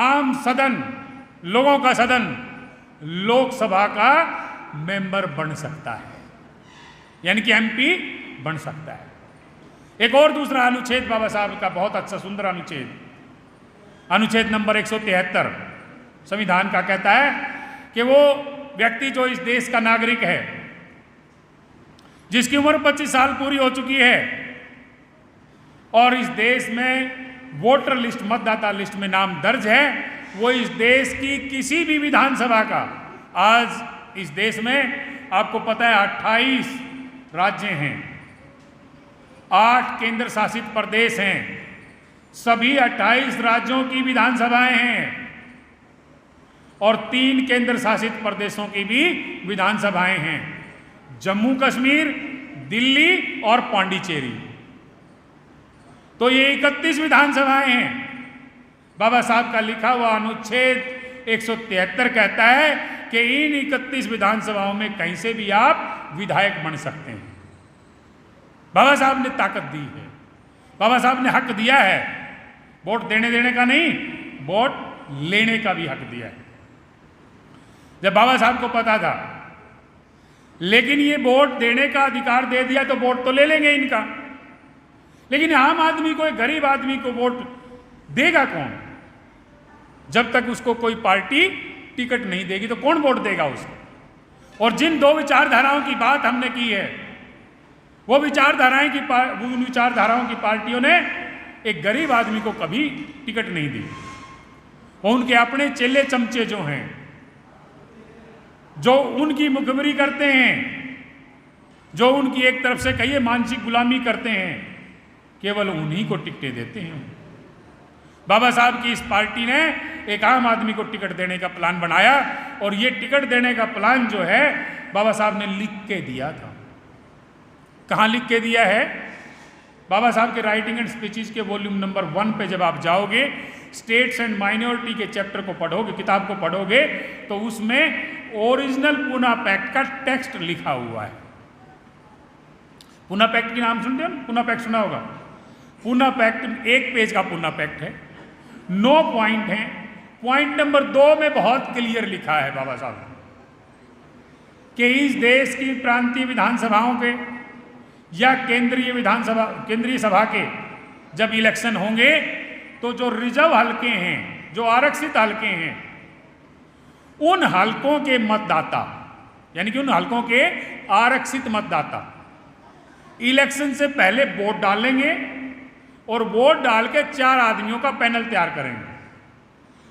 आम सदन, लोगों का सदन, लोकसभा का मेंबर बन सकता है, यानी कि एमपी बन सकता है। एक और दूसरा अनुच्छेद बाबा साहब का बहुत अच्छा सुंदर अनुच्छेद, अनुच्छेद नंबर 173 संविधान का कहता है कि वो व्यक्ति जो इस देश का नागरिक है, जिसकी उम्र 25 साल पूरी हो चुकी है और इस देश में वोटर लिस्ट, मतदाता लिस्ट में नाम दर्ज है, वो इस देश की किसी भी विधानसभा का, आज इस देश में आपको पता है 28 राज्य हैं, 8 केंद्र शासित प्रदेश हैं, सभी 28 राज्यों की विधानसभाएं हैं और 3 केंद्र शासित प्रदेशों की भी विधानसभाएं हैं। जम्मू कश्मीर, दिल्ली और पांडिचेरी। तो ये 31 विधानसभाएं हैं। बाबा साहब का लिखा हुआ अनुच्छेद 173 कहता है कि इन 31 विधानसभाओं में कहीं से भी आप विधायक बन सकते हैं। बाबा साहब ने ताकत दी है, बाबा साहब ने हक दिया है। वोट देने का नहीं, वोट लेने का भी हक दिया है। जब बाबा साहब को पता था, लेकिन ये वोट देने का अधिकार दे दिया तो वोट तो ले लेंगे इनका, लेकिन आम आदमी को, एक गरीब आदमी को वोट देगा कौन? जब तक उसको कोई पार्टी टिकट नहीं देगी तो कौन वोट देगा उसको? और जिन दो विचारधाराओं की बात हमने की है, वो उन विचारधाराओं की पार्टियों ने एक गरीब आदमी को कभी टिकट नहीं दी। वो उनके अपने चेले चमचे जो हैं, जो उनकी मुखबिरी करते हैं, जो उनकी एक तरफ से कहिए मानसिक गुलामी करते हैं, केवल उन्हीं को टिकटें देते हैं। बाबा साहब की इस पार्टी ने एक आम आदमी को टिकट देने का प्लान बनाया, और ये टिकट देने का प्लान जो है बाबा साहब ने लिख के दिया था। कहाँ लिख के दिया है? बाबा साहब के राइटिंग एंड स्पीचेस के वॉल्यूम नंबर 1 पे जब आप जाओगे, स्टेट्स एंड माइनॉरिटी के चैप्टर को पढ़ोगे, किताब को पढ़ोगे, तो उसमें ओरिजिनल पूना पैक्ट का टेक्स्ट लिखा हुआ है। पूना पैक्ट की नाम सुनते हो ना? पूना पैक्ट सुना होगा। पूना पैक्ट 1 पेज का पूना पैक्ट है, 9 पॉइंट हैं। पॉइंट नंबर 2 में बहुत क्लियर लिखा है बाबा साहब कि इस देश की प्रांतीय विधानसभाओं के या केंद्रीय सभा के जब इलेक्शन होंगे, तो जो रिजर्व हलके हैं, जो आरक्षित हलके हैं, उन हलकों के मतदाता, यानी कि उन हलकों के आरक्षित मतदाता इलेक्शन से पहले वोट डालेंगे, और वोट डाल के 4 आदमियों का पैनल तैयार करेंगे।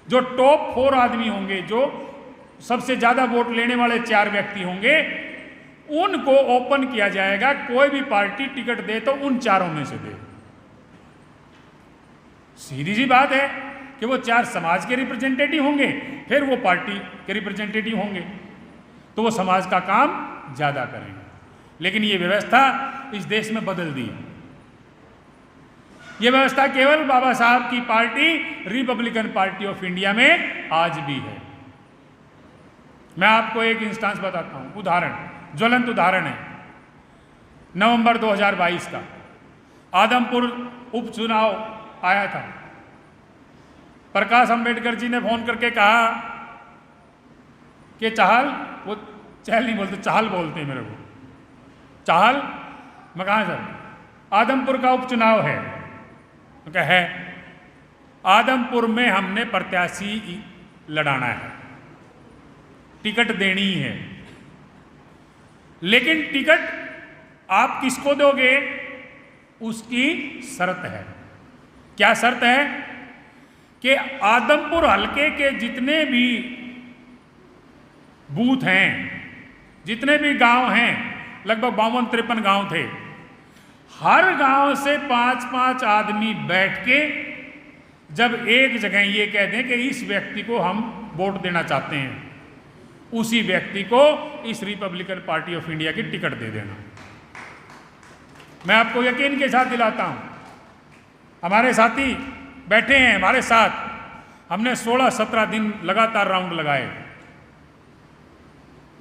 जो टॉप 4 आदमी होंगे, जो सबसे ज्यादा वोट लेने वाले 4 व्यक्ति होंगे, उनको ओपन किया जाएगा। कोई भी पार्टी टिकट दे तो उन 4 में से दे। सीधी सी बात है कि वो 4 समाज के रिप्रेजेंटेटिव होंगे, फिर वो पार्टी के रिप्रेजेंटेटिव होंगे, तो वो समाज का काम ज्यादा करेंगे। लेकिन ये व्यवस्था इस देश में बदल दी। ये व्यवस्था केवल बाबा साहब की party Republican party of India में आज भी है। मैं आपको एक इंस्टांस बताता हूं, उदाहरण, ज्वलंत उदाहरण है। नवंबर 2022 का आदमपुर उपचुनाव आया था। प्रकाश अंबेडकर जी ने फोन करके कहा कि चाहल, वो चहल नहीं बोलते, चाहल बोलते हैं मेरे को, चाहल। मैं कहा सर, आदमपुर का उपचुनाव है। क्या है? आदमपुर में हमने प्रत्याशी लड़ाना है, टिकट देनी है, लेकिन टिकट आप किसको दोगे उसकी शर्त है। क्या शर्त है? कि आदमपुर हलके के जितने भी बूथ हैं, जितने भी गांव हैं, लगभग 52-53 गांव थे, हर गांव से 5-5 आदमी बैठ के जब एक जगह ये कह दें कि इस व्यक्ति को हम वोट देना चाहते हैं, उसी व्यक्ति को इस रिपब्लिकन पार्टी ऑफ इंडिया की टिकट दे देना। मैं आपको यकीन के साथ दिलाता हूं, हमारे साथी बैठे हैं हमारे साथ, हमने 16-17 दिन लगातार राउंड लगाए।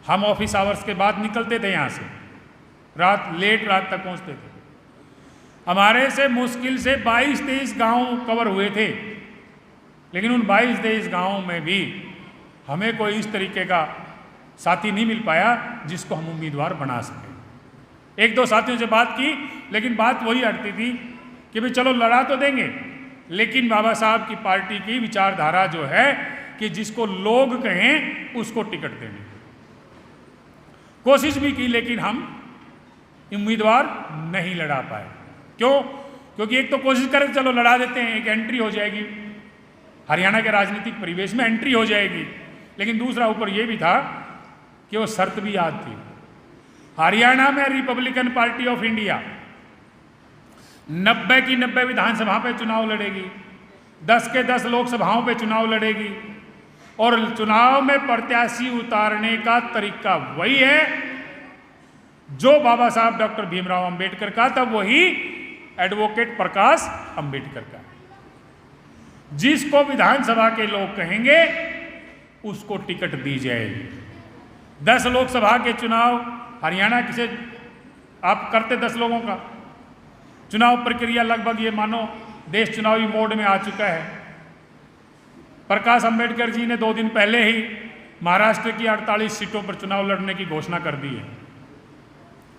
हम ऑफिस आवर्स के बाद निकलते थे यहाँ से, लेट रात तक पहुँचते थे। हमारे से मुश्किल से 22-23 गांव कवर हुए थे, लेकिन उन 22-23 गांवों में भी हमें कोई इस तरीके का साथी नहीं मिल पाया जिसको हम उम्मीदवार बना सकें। 1-2 साथियों से बात की, लेकिन बात वही अटती थी कि भाई चलो लड़ा तो देंगे, लेकिन बाबा साहब की पार्टी की विचारधारा जो है कि जिसको लोग कहें उसको टिकट देने। कोशिश भी की, लेकिन हम उम्मीदवार नहीं लड़ा पाए। क्यों? क्योंकि एक तो कोशिश करें चलो लड़ा देते हैं, एक एंट्री हो जाएगी, हरियाणा के राजनीतिक परिवेश में एंट्री हो जाएगी, लेकिन दूसरा ऊपर ये भी था कि वो शर्त भी याद थी। हरियाणा में रिपब्लिकन पार्टी ऑफ इंडिया 90 की 90 विधानसभा पे चुनाव लड़ेगी, 10 के 10 लोकसभाओं पे चुनाव लड़ेगी, और चुनाव में प्रत्याशी उतारने का तरीका वही है जो बाबा साहब डॉक्टर भीमराव अंबेडकर का था वही एडवोकेट प्रकाश अंबेडकर का। जिसको विधानसभा के लोग कहेंगे उसको टिकट दी जाएगी। 10 लोकसभा के चुनाव हरियाणा किसे आप करते 10 लोगों का चुनाव प्रक्रिया लगभग ये मानो देश चुनावी मोड में आ चुका है। प्रकाश अंबेडकर जी ने 2 दिन पहले ही महाराष्ट्र की 48 सीटों पर चुनाव लड़ने की घोषणा कर दी है।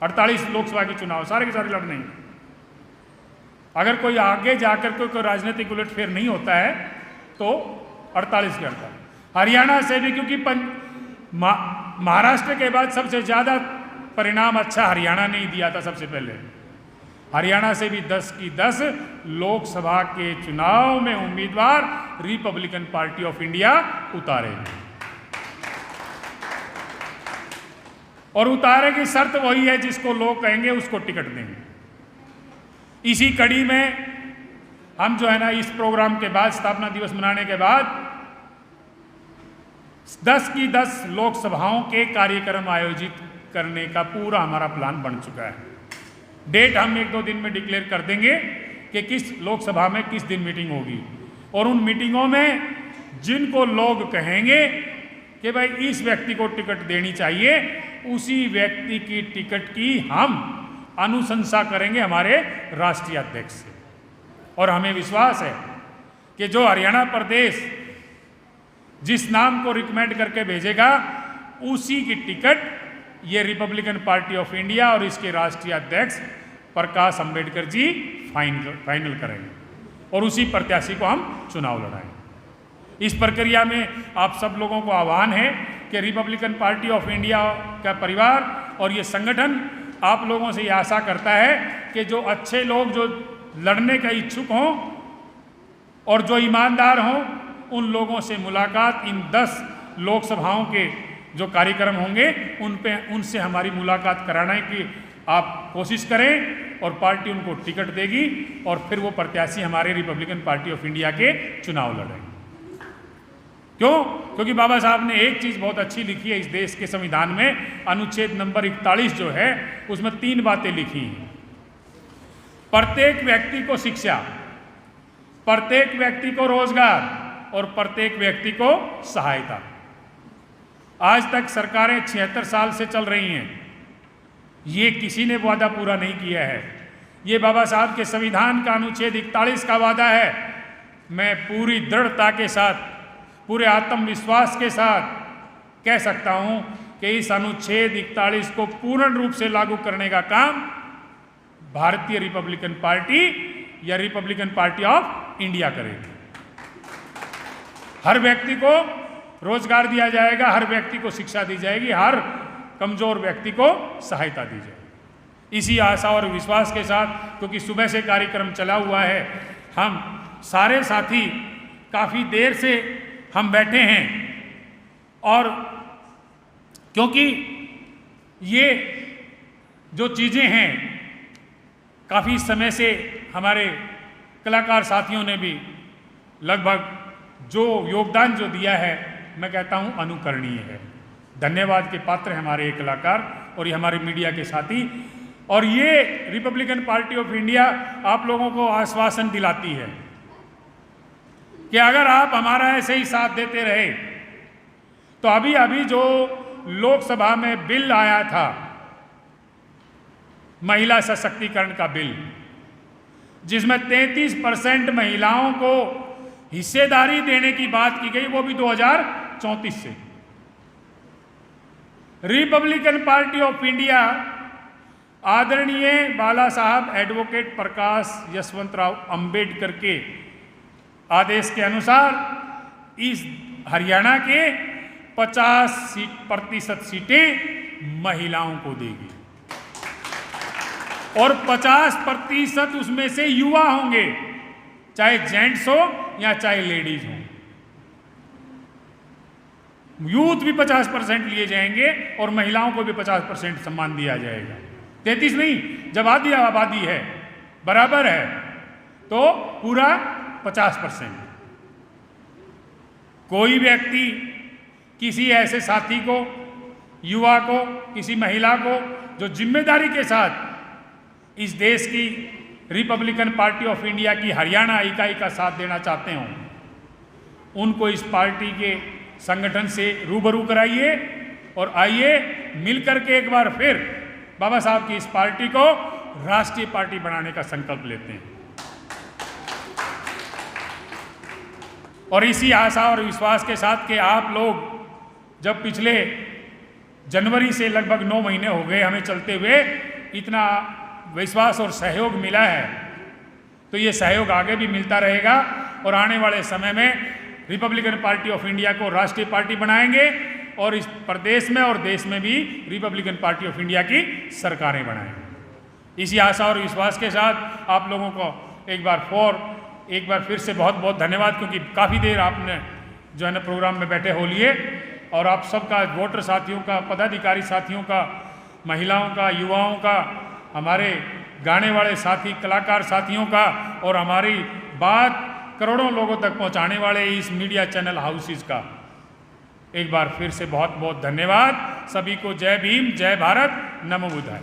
48 लोकसभा के चुनाव सारे के सारे लड़ने हैं। अगर कोई आगे जाकर कोई राजनीतिक उलटफेर नहीं होता है तो 48 के 48। हरियाणा से भी, क्योंकि महाराष्ट्र के बाद सबसे ज़्यादा परिणाम अच्छा हरियाणा ने ही दिया था सबसे पहले। हरियाणा से भी 10 की 10 लोकसभा के चुनाव में उम्मीदवार रिपब्लिकन पार्टी ऑफ इंडिया उतारेगी। और उतारे की शर्त वही है जिसको लोग कहेंगे उसको टिकट देंगे। इसी कड़ी में हम जो है ना इस प्रोग्राम के बाद, स्थापना दिवस मनाने के बाद 10 की 10 लोकसभाओं के कार्यक्रम आयोजित करने का पूरा हमारा प्लान बन चुका है। डेट हम 1-2 दिन में डिक्लेयर कर देंगे कि किस लोकसभा में किस दिन मीटिंग होगी। और उन मीटिंगों में जिनको लोग कहेंगे कि भाई इस व्यक्ति को टिकट देनी चाहिए, उसी व्यक्ति की टिकट की हम अनुशंसा करेंगे हमारे राष्ट्रीय अध्यक्ष से। और हमें विश्वास है कि जो हरियाणा प्रदेश जिस नाम को रिकमेंड करके भेजेगा उसी की टिकट ये रिपब्लिकन पार्टी ऑफ इंडिया और इसके राष्ट्रीय अध्यक्ष प्रकाश अंबेडकर जी फाइनल करेंगे और उसी प्रत्याशी को हम चुनाव लड़ाएंगे। इस प्रक्रिया में आप सब लोगों को आह्वान है कि रिपब्लिकन पार्टी ऑफ इंडिया का परिवार और ये संगठन आप लोगों से ये आशा करता है कि जो अच्छे लोग जो लड़ने का इच्छुक हों और जो ईमानदार हों, उन लोगों से मुलाकात इन 10 लोकसभाओं के जो कार्यक्रम होंगे उनसे हमारी मुलाकात कराने की आप कोशिश करें और पार्टी उनको टिकट देगी और फिर वो प्रत्याशी हमारे रिपब्लिकन पार्टी ऑफ इंडिया के चुनाव लड़ेंगे। क्यों? क्योंकि बाबा साहब ने एक चीज़ बहुत अच्छी लिखी है इस देश के संविधान में, अनुच्छेद नंबर 41 जो है उसमें 3 बातें लिखी हैं। प्रत्येक व्यक्ति को शिक्षा, प्रत्येक व्यक्ति को रोजगार और प्रत्येक व्यक्ति को सहायता। आज तक सरकारें 76 साल से चल रही हैं, ये किसी ने वादा पूरा नहीं किया है। ये बाबा साहब के संविधान का अनुच्छेद 41 का वादा है। मैं पूरी दृढ़ता के साथ, पूरे आत्मविश्वास के साथ कह सकता हूं कि इस अनुच्छेद 41 को पूर्ण रूप से लागू करने का काम भारतीय रिपब्लिकन पार्टी या रिपब्लिकन पार्टी ऑफ इंडिया करेगी। हर व्यक्ति को रोजगार दिया जाएगा, हर व्यक्ति को शिक्षा दी जाएगी, हर कमजोर व्यक्ति को सहायता दी जाएगी। इसी आशा और विश्वास के साथ, क्योंकि सुबह से कार्यक्रम चला हुआ है, हम सारे साथी काफ़ी देर से हम बैठे हैं और क्योंकि ये जो चीज़ें हैं काफ़ी समय से हमारे कलाकार साथियों ने भी लगभग जो योगदान जो दिया है, मैं कहता हूं अनुकरणीय है। धन्यवाद के पात्र हैं हमारे ये कलाकार और ये हमारे मीडिया के साथी। और ये रिपब्लिकन पार्टी ऑफ इंडिया आप लोगों को आश्वासन दिलाती है कि अगर आप हमारा ऐसे ही साथ देते रहे तो अभी अभी जो लोकसभा में बिल आया था, महिला सशक्तिकरण का बिल, जिसमें 33% महिलाओं को हिस्सेदारी देने की बात की गई, वो भी 2034 से। रिपब्लिकन पार्टी ऑफ इंडिया आदरणीय बाला साहब एडवोकेट प्रकाश यशवंतराव अंबेडकर के आदेश के अनुसार इस हरियाणा के 50% सीटें महिलाओं को देगी और 50% उसमें से युवा होंगे, चाहे जेंट्स हो या चाहे लेडीज हो। यूथ भी 50% लिए जाएंगे और महिलाओं को भी 50% सम्मान दिया जाएगा। 33 नहीं, जब आबादी है बराबर है तो पूरा 50%। कोई व्यक्ति किसी ऐसे साथी को, युवा को, किसी महिला को जो जिम्मेदारी के साथ इस देश की रिपब्लिकन पार्टी ऑफ इंडिया की हरियाणा इकाई का साथ देना चाहते हों, उनको इस पार्टी के संगठन से रूबरू कराइए और आइए मिलकर के एक बार फिर बाबा साहब की इस पार्टी को राष्ट्रीय पार्टी बनाने का संकल्प लेते हैं। और इसी आशा और विश्वास के साथ कि आप लोग जब पिछले जनवरी से लगभग 9 महीने हो गए हमें चलते हुए, इतना विश्वास और सहयोग मिला है, तो ये सहयोग आगे भी मिलता रहेगा और आने वाले समय में रिपब्लिकन पार्टी ऑफ इंडिया को राष्ट्रीय पार्टी बनाएंगे और इस प्रदेश में और देश में भी रिपब्लिकन पार्टी ऑफ इंडिया की सरकारें बनाएंगे। इसी आशा और विश्वास के साथ आप लोगों को एक बार फिर से बहुत बहुत धन्यवाद, क्योंकि काफ़ी देर आपने जो है ना प्रोग्राम में बैठे हो लिए, और आप सबका, वोटर साथियों का, पदाधिकारी साथियों का, महिलाओं का, युवाओं का, हमारे गाने वाले साथी कलाकार साथियों का, और हमारी बात करोड़ों लोगों तक पहुंचाने वाले इस मीडिया चैनल हाउसेस का एक बार फिर से बहुत बहुत धन्यवाद। सभी को जय भीम, जय भारत, नमो बुद्धाय।